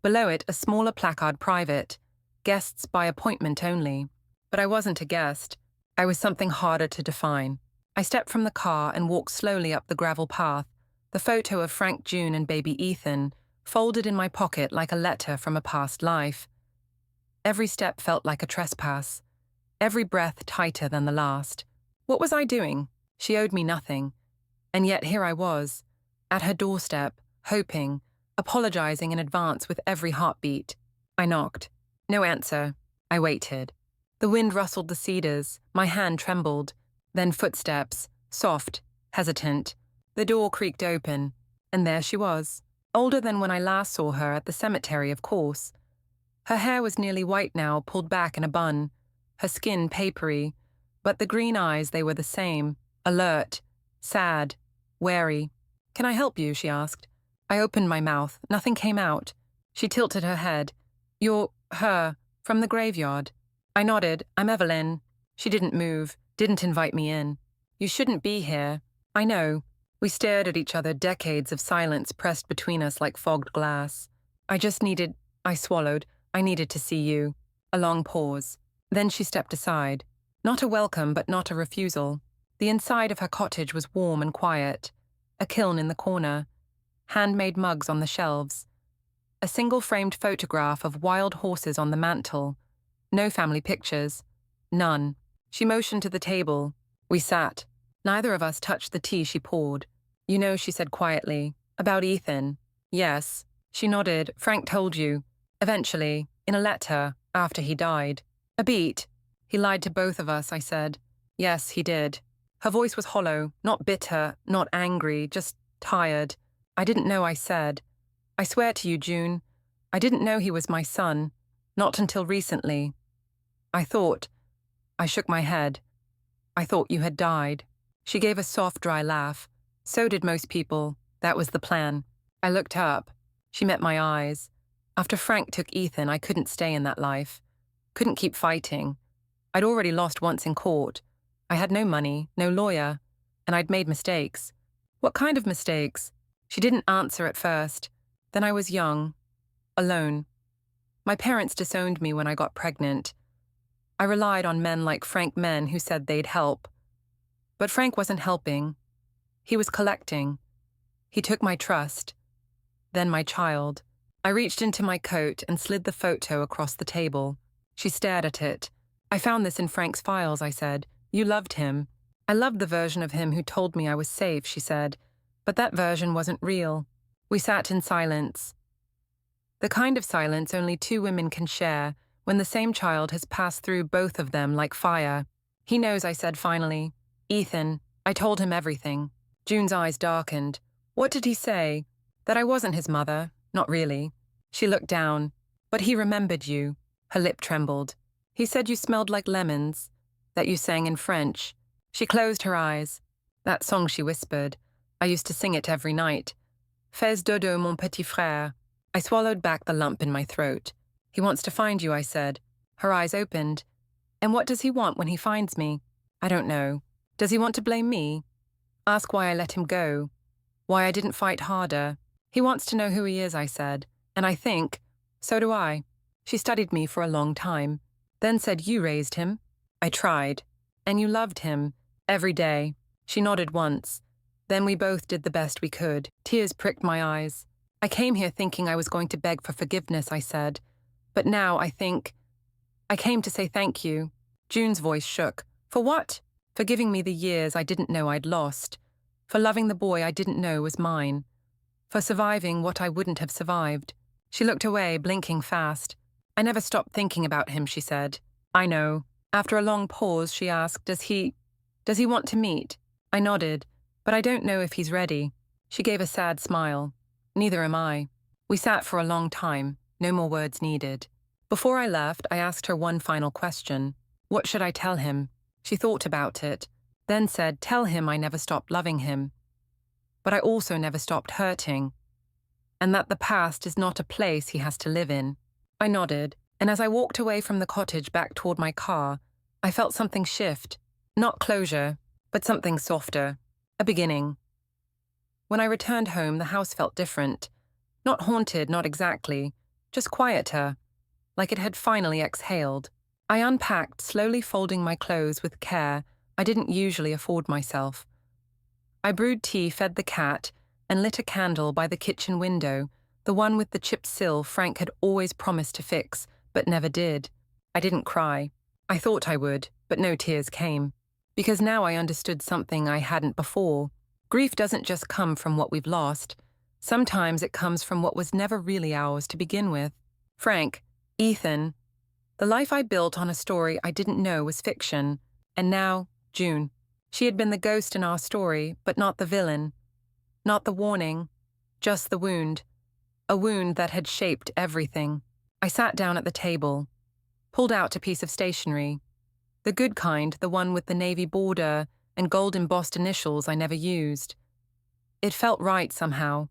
S1: Below it, a smaller placard private, guests by appointment only. But I wasn't a guest. I was something harder to define. I stepped from the car and walked slowly up the gravel path, the photo of Frank, June, and baby Ethan folded in my pocket like a letter from a past life. Every step felt like a trespass, every breath tighter than the last. What was I doing? She owed me nothing. And yet here I was, at her doorstep, hoping, apologizing in advance with every heartbeat. I knocked. No answer. I waited. The wind rustled the cedars, my hand trembled. Then footsteps, soft, hesitant. The door creaked open, and there she was, older than when I last saw her at the cemetery, of course. Her hair was nearly white now, pulled back in a bun, her skin papery, but the green eyes, they were the same, alert, sad, wary. "Can I help you?" she asked. I opened my mouth. Nothing came out. She tilted her head. "You're her, from the graveyard." I nodded. "I'm Evelyn." She didn't move, didn't invite me in. "You shouldn't be here." "I know." We stared at each other, decades of silence pressed between us like fogged glass. I swallowed. "I needed to see you." A long pause. Then she stepped aside. Not a welcome, but not a refusal. The inside of her cottage was warm and quiet. A kiln in the corner. Handmade mugs on the shelves. A single framed photograph of wild horses on the mantel. No family pictures. None. She motioned to the table. We sat. Neither of us touched the tea she poured. "You know," she said quietly, "about Ethan." "Yes." She nodded. "Frank told you. Eventually, in a letter, after he died." "A beat." "He lied to both of us," I said. "Yes, he did." Her voice was hollow, not bitter, not angry, just tired. "I didn't know," I said. "I swear to you, June, I didn't know he was my son. Not until recently. I shook my head. "I thought you had died." She gave a soft, dry laugh. "So did most people. That was the plan." I looked up. She met my eyes. After Frank took Ethan, I couldn't stay in that life. Couldn't keep fighting. I'd already lost once in court. I had no money, no lawyer, and I'd made mistakes. "What kind of mistakes?" She didn't answer at first. Then I was young, alone. My parents disowned me when I got pregnant. I relied on men like Frank, men who said they'd help. But Frank wasn't helping. He was collecting. He took my trust. Then my child. I reached into my coat and slid the photo across the table. She stared at it. "I found this in Frank's files," I said. "You loved him." "I loved the version of him who told me I was safe," she said. "But that version wasn't real." We sat in silence. The kind of silence only two women can share when the same child has passed through both of them like fire. "He knows," I said finally. "Ethan, I told him everything." June's eyes darkened. "What did he say?" "That I wasn't his mother. Not really." She looked down. "But he remembered you." Her lip trembled. "He said you smelled like lemons, that you sang in French." She closed her eyes. "That song," she whispered. "I used to sing it every night. Fais dodo, mon petit frère." I swallowed back the lump in my throat. "He wants to find you," I said. Her eyes opened. "And what does he want when he finds me?" "I don't know." "Does he want to blame me? Ask why I let him go? Why I didn't fight harder?" "He wants to know who he is," I said. "And I think, so do I." She studied me for a long time, then said, "You raised him." "I tried." "And you loved him, every day." She nodded once. Then we both did the best we could. Tears pricked my eyes. "I came here thinking I was going to beg for forgiveness," I said. "But now I came to say thank you." June's voice shook. "For what?" "For giving me the years I didn't know I'd lost. For loving the boy I didn't know was mine. For surviving what I wouldn't have survived." She looked away, blinking fast. "I never stopped thinking about him," she said. "I know." After a long pause, she asked, Does he want to meet?" I nodded. "But I don't know if he's ready." She gave a sad smile. "Neither am I." We sat for a long time, no more words needed. Before I left, I asked her one final question. What should I tell him? She thought about it, then said, "Tell him I never stopped loving him. But I also never stopped hurting." and that the past is not a place he has to live in. I nodded, and as I walked away from the cottage back toward my car, I felt something shift. Not closure, but something softer. A beginning. When I returned home, the house felt different. Not haunted, not exactly, just quieter, like it had finally exhaled. I unpacked, slowly folding my clothes with care I didn't usually afford myself. I brewed tea, fed the cat, and lit a candle by the kitchen window, the one with the chipped sill Frank had always promised to fix, but never did. I didn't cry. I thought I would, but no tears came. Because now I understood something I hadn't before. Grief doesn't just come from what we've lost. Sometimes it comes from what was never really ours to begin with. Frank, Ethan, the life I built on a story I didn't know was fiction. And now, June. She had been the ghost in our story, but not the villain. Not the warning, just the wound. A wound that had shaped everything. I sat down at the table, pulled out a piece of stationery. The good kind, the one with the navy border and gold-embossed initials I never used. It felt right somehow,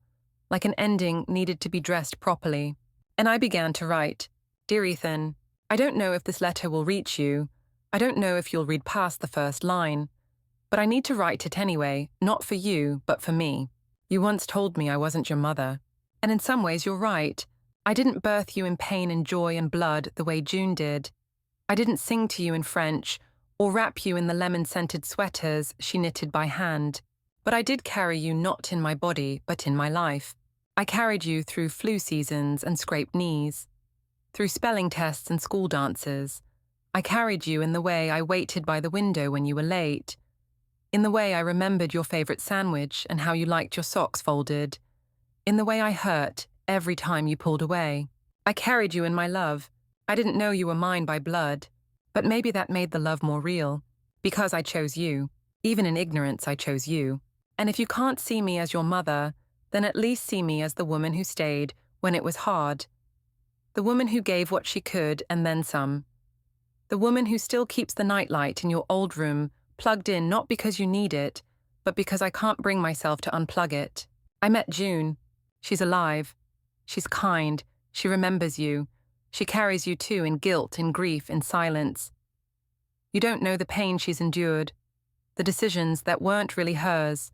S1: like an ending needed to be dressed properly. And I began to write. Dear Ethan, I don't know if this letter will reach you. I don't know if you'll read past the first line. But I need to write it anyway, not for you, but for me. You once told me I wasn't your mother. And in some ways you're right. I didn't birth you in pain and joy and blood the way June did. I didn't sing to you in French or wrap you in the lemon-scented sweaters she knitted by hand. But I did carry you not in my body, but in my life. I carried you through flu seasons and scraped knees, through spelling tests and school dances. I carried you in the way I waited by the window when you were late, in the way I remembered your favorite sandwich and how you liked your socks folded, in the way I hurt every time you pulled away. I carried you in my love. I didn't know you were mine by blood, but maybe that made the love more real, because I chose you. Even in ignorance, I chose you. And if you can't see me as your mother, then at least see me as the woman who stayed when it was hard. The woman who gave what she could and then some. The woman who still keeps the nightlight in your old room plugged in not because you need it, but because I can't bring myself to unplug it. I met June. She's alive. She's kind. She remembers you. She carries you too in guilt, in grief, in silence. You don't know the pain she's endured, the decisions that weren't really hers,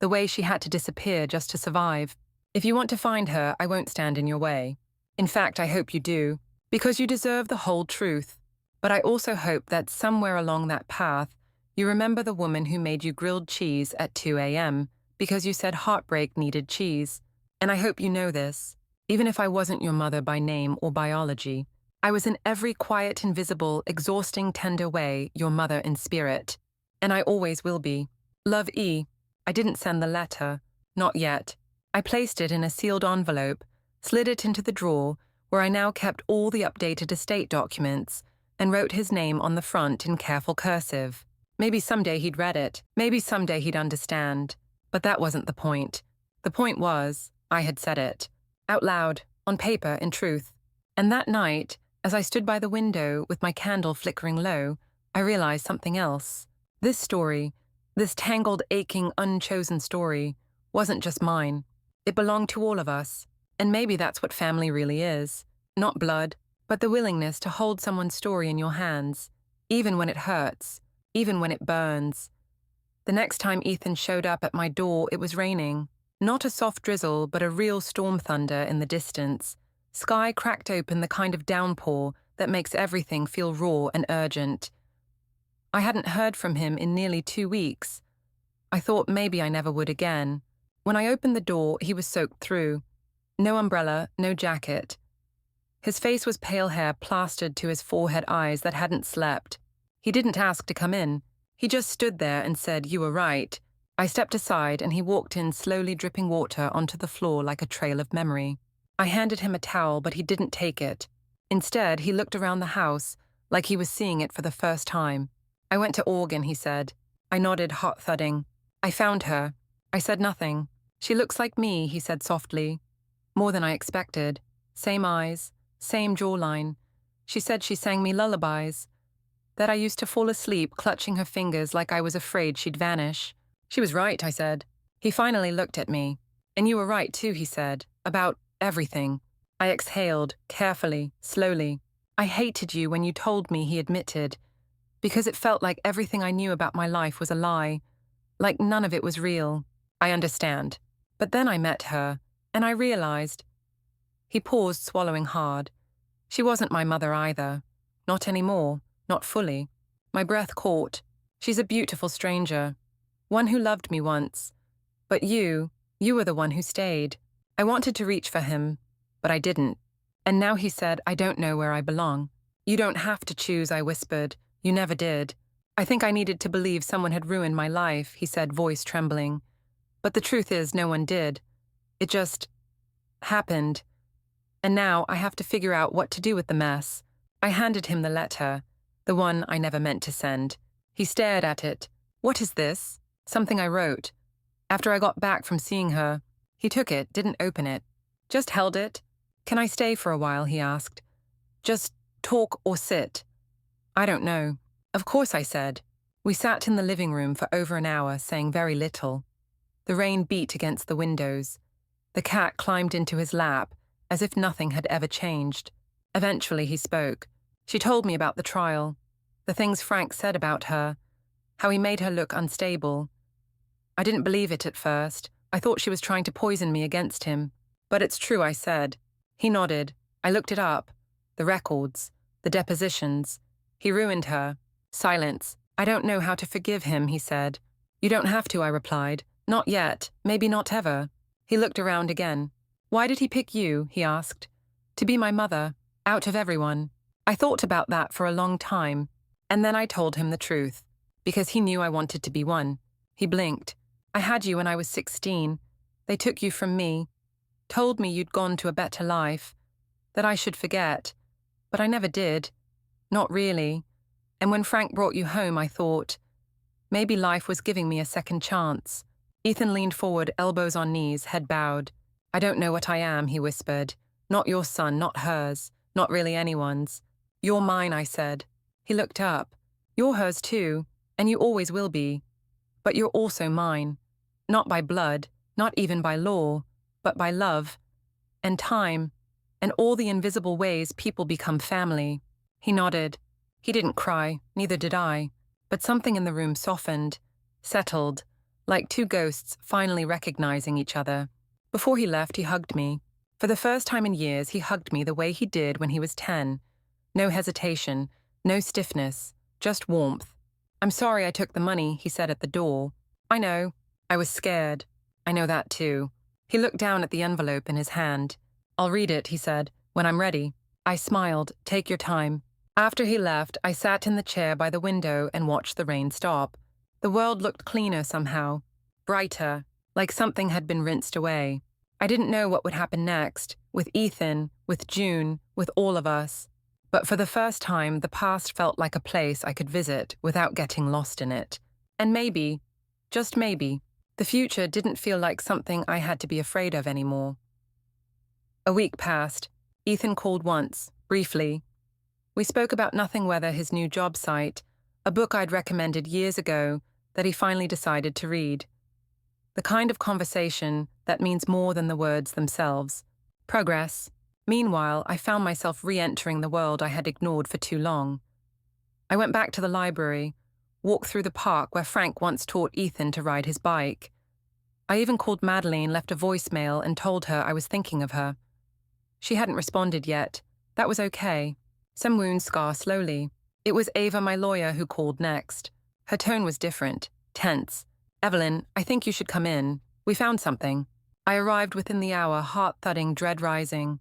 S1: the way she had to disappear just to survive. If you want to find her, I won't stand in your way. In fact, I hope you do, because you deserve the whole truth. But I also hope that somewhere along that path, you remember the woman who made you grilled cheese at 2 a.m. because you said heartbreak needed cheese. And I hope you know this. Even if I wasn't your mother by name or biology, I was in every quiet, invisible, exhausting, tender way your mother in spirit. And I always will be. Love, E. I didn't send the letter. Not yet. I placed it in a sealed envelope, slid it into the drawer, where I now kept all the updated estate documents, and wrote his name on the front in careful cursive. Maybe someday he'd read it. Maybe someday he'd understand. But that wasn't the point. The point was, I had said it. Out loud, on paper, in truth. And that night, as I stood by the window with my candle flickering low, I realized something else. This story, this tangled, aching, unchosen story, wasn't just mine. It belonged to all of us. And maybe that's what family really is. Not blood, but the willingness to hold someone's story in your hands, even when it hurts, even when it burns. The next time Ethan showed up at my door, it was raining. Not a soft drizzle, but a real storm thunder in the distance. Sky cracked open, the kind of downpour that makes everything feel raw and urgent. I hadn't heard from him in nearly 2 weeks. I thought maybe I never would again. When I opened the door, he was soaked through. No umbrella, no jacket. His face was pale hair plastered to his forehead, eyes that hadn't slept. He didn't ask to come in. He just stood there and said, "You were right." I stepped aside and he walked in, slowly dripping water onto the floor like a trail of memory. I handed him a towel, but he didn't take it. Instead, he looked around the house like he was seeing it for the first time. "I went to Oregon," he said. I nodded, heart thudding. "I found her." I said nothing. "She looks like me," he said softly. More than I expected. Same eyes, same jawline. She said she sang me lullabies. That I used to fall asleep, clutching her fingers like I was afraid she'd vanish. "She was right," I said. He finally looked at me. "And you were right too," he said. about everything. I exhaled, carefully, slowly. I hated you when you told me, he admitted, because it felt like everything I knew about my life was a lie, like none of it was real. I understand. But then I met her, and I realized. He paused, swallowing hard. She wasn't my mother either. Not anymore, not fully. My breath caught. She's a beautiful stranger. One who loved me once. But you were the one who stayed. I wanted to reach for him, but I didn't. And now he said, I don't know where I belong. You don't have to choose, I whispered. You never did. I think I needed to believe someone had ruined my life, he said, voice trembling. But the truth is, no one did. It just happened. And now I have to figure out what to do with the mess. I handed him the letter, the one I never meant to send. He stared at it. What is this? Something I wrote. After I got back from seeing her, he took it, didn't open it. Just held it. Can I stay for a while, he asked. Just talk or sit? I don't know. Of course, I said. We sat in the living room for over an hour, saying very little. The rain beat against the windows. The cat climbed into his lap, as if nothing had ever changed. Eventually he spoke. She told me about the trial, the things Frank said about her, how he made her look unstable. I didn't believe it at first. I thought she was trying to poison me against him. But it's true, I said. He nodded. I looked it up. The records, the depositions. He ruined her. Silence. I don't know how to forgive him, he said. You don't have to, I replied. Not yet. Maybe not ever. He looked around again. Why did he pick you, he asked. To be my mother, out of everyone. I thought about that for a long time. And then I told him the truth, because he knew I wanted to be one. He blinked. I had you when I was 16. They took you from me, told me you'd gone to a better life, that I should forget. But I never did. Not really. And when Frank brought you home, I thought, maybe life was giving me a second chance. Ethan leaned forward, elbows on knees, head bowed. I don't know what I am, he whispered. Not your son, not hers, not really anyone's. You're mine, I said. He looked up. You're hers too, and you always will be. But you're also mine. Not by blood, not even by law, but by love, and time, and all the invisible ways people become family. He nodded. He didn't cry, neither did I, but something in the room softened, settled, like two ghosts finally recognizing each other. Before he left, he hugged me. For the first time in years, he hugged me the way he did when he was 10. No hesitation, no stiffness, just warmth. I'm sorry I took the money, he said at the door. I know. I was scared. I know that too. He looked down at the envelope in his hand. I'll read it, he said, when I'm ready. I smiled. Take your time. After he left, I sat in the chair by the window and watched the rain stop. The world looked cleaner somehow, brighter, like something had been rinsed away. I didn't know what would happen next, with Ethan, with June, with all of us. But for the first time, the past felt like a place I could visit without getting lost in it. And maybe, just maybe, the future didn't feel like something I had to be afraid of anymore. A week passed. Ethan called once, briefly. We spoke about nothing whether his new job site, a book I'd recommended years ago that he finally decided to read. The kind of conversation that means more than the words themselves. Progress. Meanwhile, I found myself re-entering the world I had ignored for too long. I went back to the library, walked through the park where Frank once taught Ethan to ride his bike. I even called Madeleine, left a voicemail, and told her I was thinking of her. She hadn't responded yet. That was okay. Some wounds scar slowly. It was Ava, my lawyer, who called next. Her tone was different, tense. Evelyn, I think you should come in. We found something. I arrived within the hour, heart thudding, dread rising.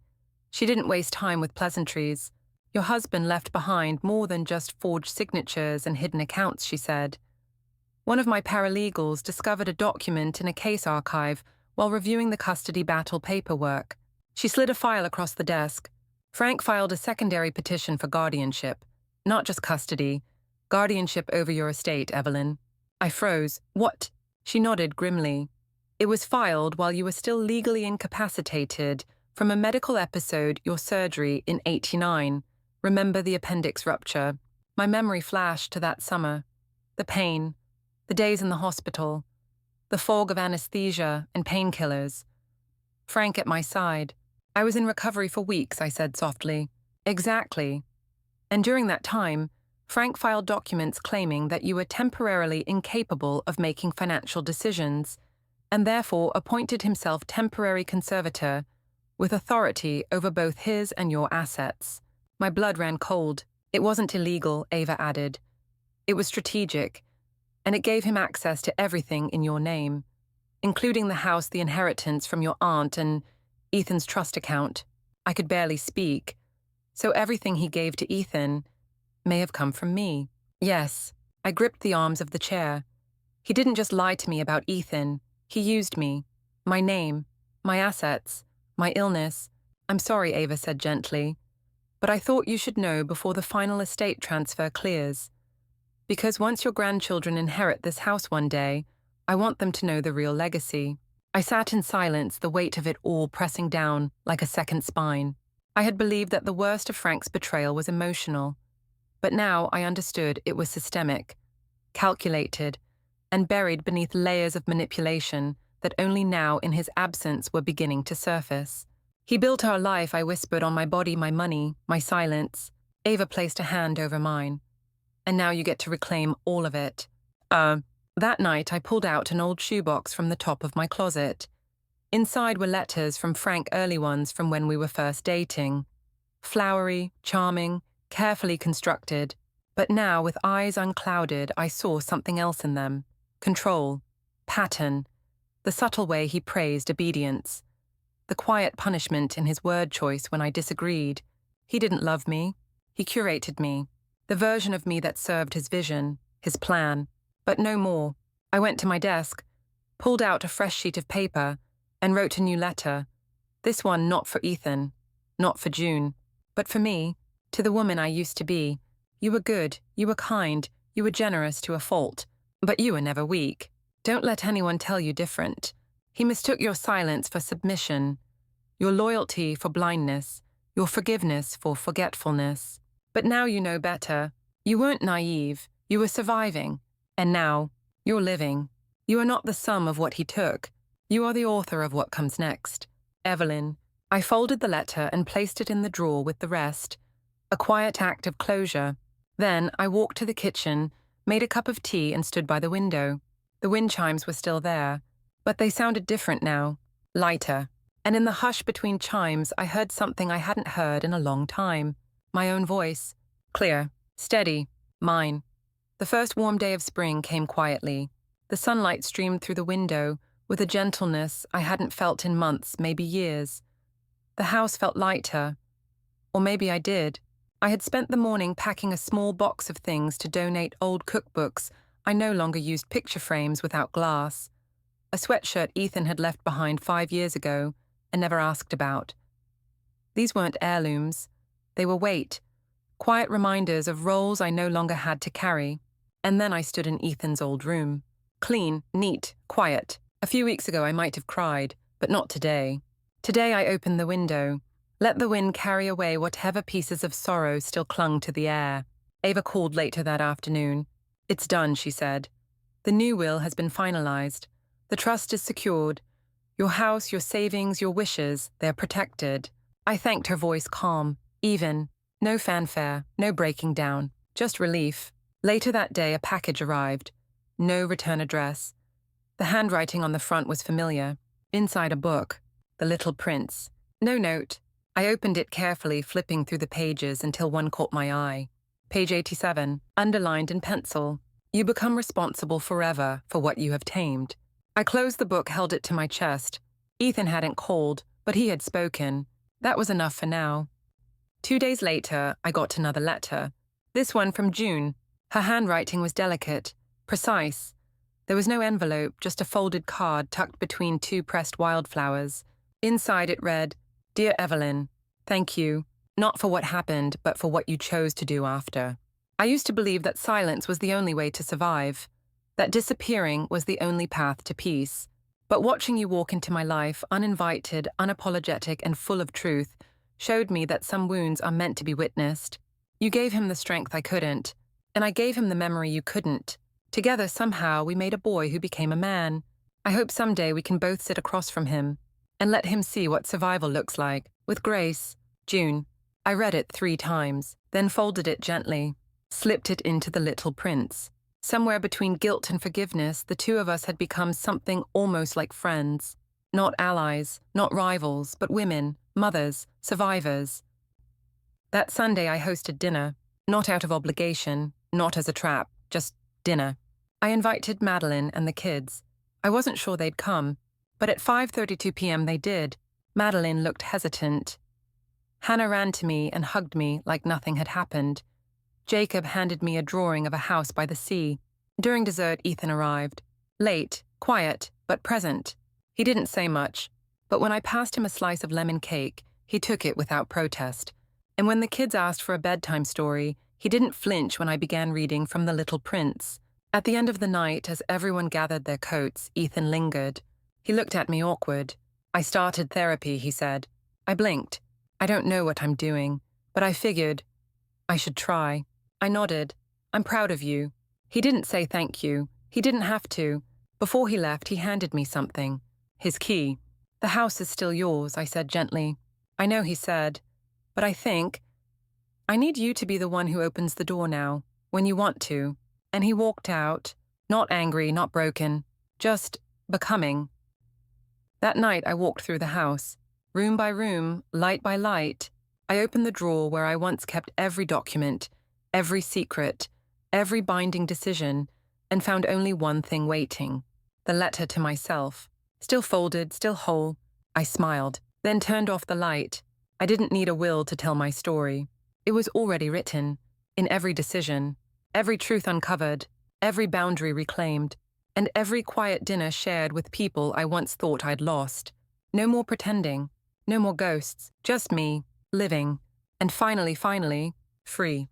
S1: She didn't waste time with pleasantries. Your husband left behind more than just forged signatures and hidden accounts, she said. One of my paralegals discovered a document in a case archive while reviewing the custody battle paperwork. She slid a file across the desk. Frank filed a secondary petition for guardianship. Not just custody. Guardianship over your estate, Evelyn. I froze. What? She nodded grimly. It was filed while you were still legally incapacitated from a medical episode, your surgery, in '89. Remember the appendix rupture. My memory flashed to that summer. The pain, the days in the hospital, the fog of anesthesia and painkillers. Frank at my side. I was in recovery for weeks, I said softly. Exactly. And during that time, Frank filed documents claiming that you were temporarily incapable of making financial decisions, and therefore appointed himself temporary conservator with authority over both his and your assets. My blood ran cold. It wasn't illegal, Ava added. It was strategic, and it gave him access to everything in your name, including the house, the inheritance from your aunt, and Ethan's trust account. I could barely speak, so everything he gave to Ethan may have come from me. Yes, I gripped the arms of the chair. He didn't just lie to me about Ethan. He used me, my name, my assets, my illness. I'm sorry, Ava said gently, but I thought you should know before the final estate transfer clears. Because once your grandchildren inherit this house one day, I want them to know the real legacy. I sat in silence, the weight of it all pressing down like a second spine. I had believed that the worst of Frank's betrayal was emotional, but now I understood it was systemic, calculated, and buried beneath layers of manipulation that only now in his absence were beginning to surface. He built our life, I whispered, on my body, my money, my silence. Ava placed a hand over mine. And now you get to reclaim all of it. That night I pulled out an old shoebox from the top of my closet. Inside were letters from Frank, early ones from when we were first dating. Flowery, charming, carefully constructed. But now, with eyes unclouded, I saw something else in them. Control, pattern, the subtle way he praised obedience, the quiet punishment in his word choice when I disagreed. He didn't love me. He curated me, the version of me that served his vision, his plan, but no more. I went to my desk, pulled out a fresh sheet of paper, and wrote a new letter. This one not for Ethan, not for June, but for me, to the woman I used to be. You were good, you were kind, you were generous to a fault, but you were never weak. Don't let anyone tell you different. He mistook your silence for submission, your loyalty for blindness, your forgiveness for forgetfulness. But now you know better. You weren't naive, you were surviving. And now, you're living. You are not the sum of what he took. You are the author of what comes next. Evelyn. I folded the letter and placed it in the drawer with the rest. A quiet act of closure. Then I walked to the kitchen, made a cup of tea and stood by the window. The wind chimes were still there, but they sounded different now, lighter. And in the hush between chimes, I heard something I hadn't heard in a long time. My own voice. Clear, steady, mine. The first warm day of spring came quietly. The sunlight streamed through the window with a gentleness I hadn't felt in months, maybe years. The house felt lighter. Or maybe I did. I had spent the morning packing a small box of things to donate old cookbooks. I no longer used picture frames without glass. A sweatshirt Ethan had left behind 5 years ago and never asked about. These weren't heirlooms. They were weight, quiet reminders of roles I no longer had to carry. And then I stood in Ethan's old room. Clean, neat, quiet. A few weeks ago I might have cried, but not today. Today I opened the window, let the wind carry away whatever pieces of sorrow still clung to the air. Ava called later that afternoon. It's done, she said. The new will has been finalized. The trust is secured. Your house, your savings, your wishes, they're protected. I thanked her voice calm, even. No fanfare, no breaking down, just relief. Later that day a package arrived. No return address. The handwriting on the front was familiar. Inside a book. The Little Prince. No note. I opened it carefully, flipping through the pages until one caught my eye. Page 87, underlined in pencil. You become responsible forever for what you have tamed. I closed the book, held it to my chest. Ethan hadn't called, but he had spoken. That was enough for now. 2 days later, I got another letter. This one from June. Her handwriting was delicate, precise. There was no envelope, just a folded card tucked between 2 pressed wildflowers. Inside it read, Dear Evelyn, thank you, not for what happened, but for what you chose to do after. I used to believe that silence was the only way to survive, that disappearing was the only path to peace. But watching you walk into my life, uninvited, unapologetic, and full of truth, showed me that some wounds are meant to be witnessed. You gave him the strength I couldn't, and I gave him the memory you couldn't. Together, somehow, we made a boy who became a man. I hope someday we can both sit across from him, and let him see what survival looks like. With grace, June. I read it 3 times, then folded it gently, slipped it into the little prince. Somewhere between guilt and forgiveness, the two of us had become something almost like friends. Not allies, not rivals, but women, mothers, survivors. That Sunday I hosted dinner, not out of obligation, not as a trap, just dinner. I invited Madeline and the kids. I wasn't sure they'd come, but at 5:32 p.m. they did. Madeline looked hesitant. Hannah ran to me and hugged me like nothing had happened. Jacob handed me a drawing of a house by the sea. During dessert, Ethan arrived. Late, quiet, but present. He didn't say much, but when I passed him a slice of lemon cake, he took it without protest. And when the kids asked for a bedtime story, he didn't flinch when I began reading from The Little Prince. At the end of the night, as everyone gathered their coats, Ethan lingered. He looked at me awkward. "I started therapy," he said. I blinked. "I don't know what I'm doing, but I figured I should try." I nodded. "I'm proud of you." He didn't say thank you. He didn't have to. Before he left, he handed me something. His key. "The house is still yours," I said gently. "I know," he said, "but I need you to be the one who opens the door now, when you want to." And he walked out, not angry, not broken, just becoming. That night I walked through the house, room by room, light by light. I opened the drawer where I once kept every document, every secret, every binding decision, and found only one thing waiting: the letter to myself. Still folded, still whole. I smiled, then turned off the light. I didn't need a will to tell my story. It was already written, in every decision, every truth uncovered, every boundary reclaimed, and every quiet dinner shared with people I once thought I'd lost. No more pretending, no more ghosts, just me, living, and finally, free.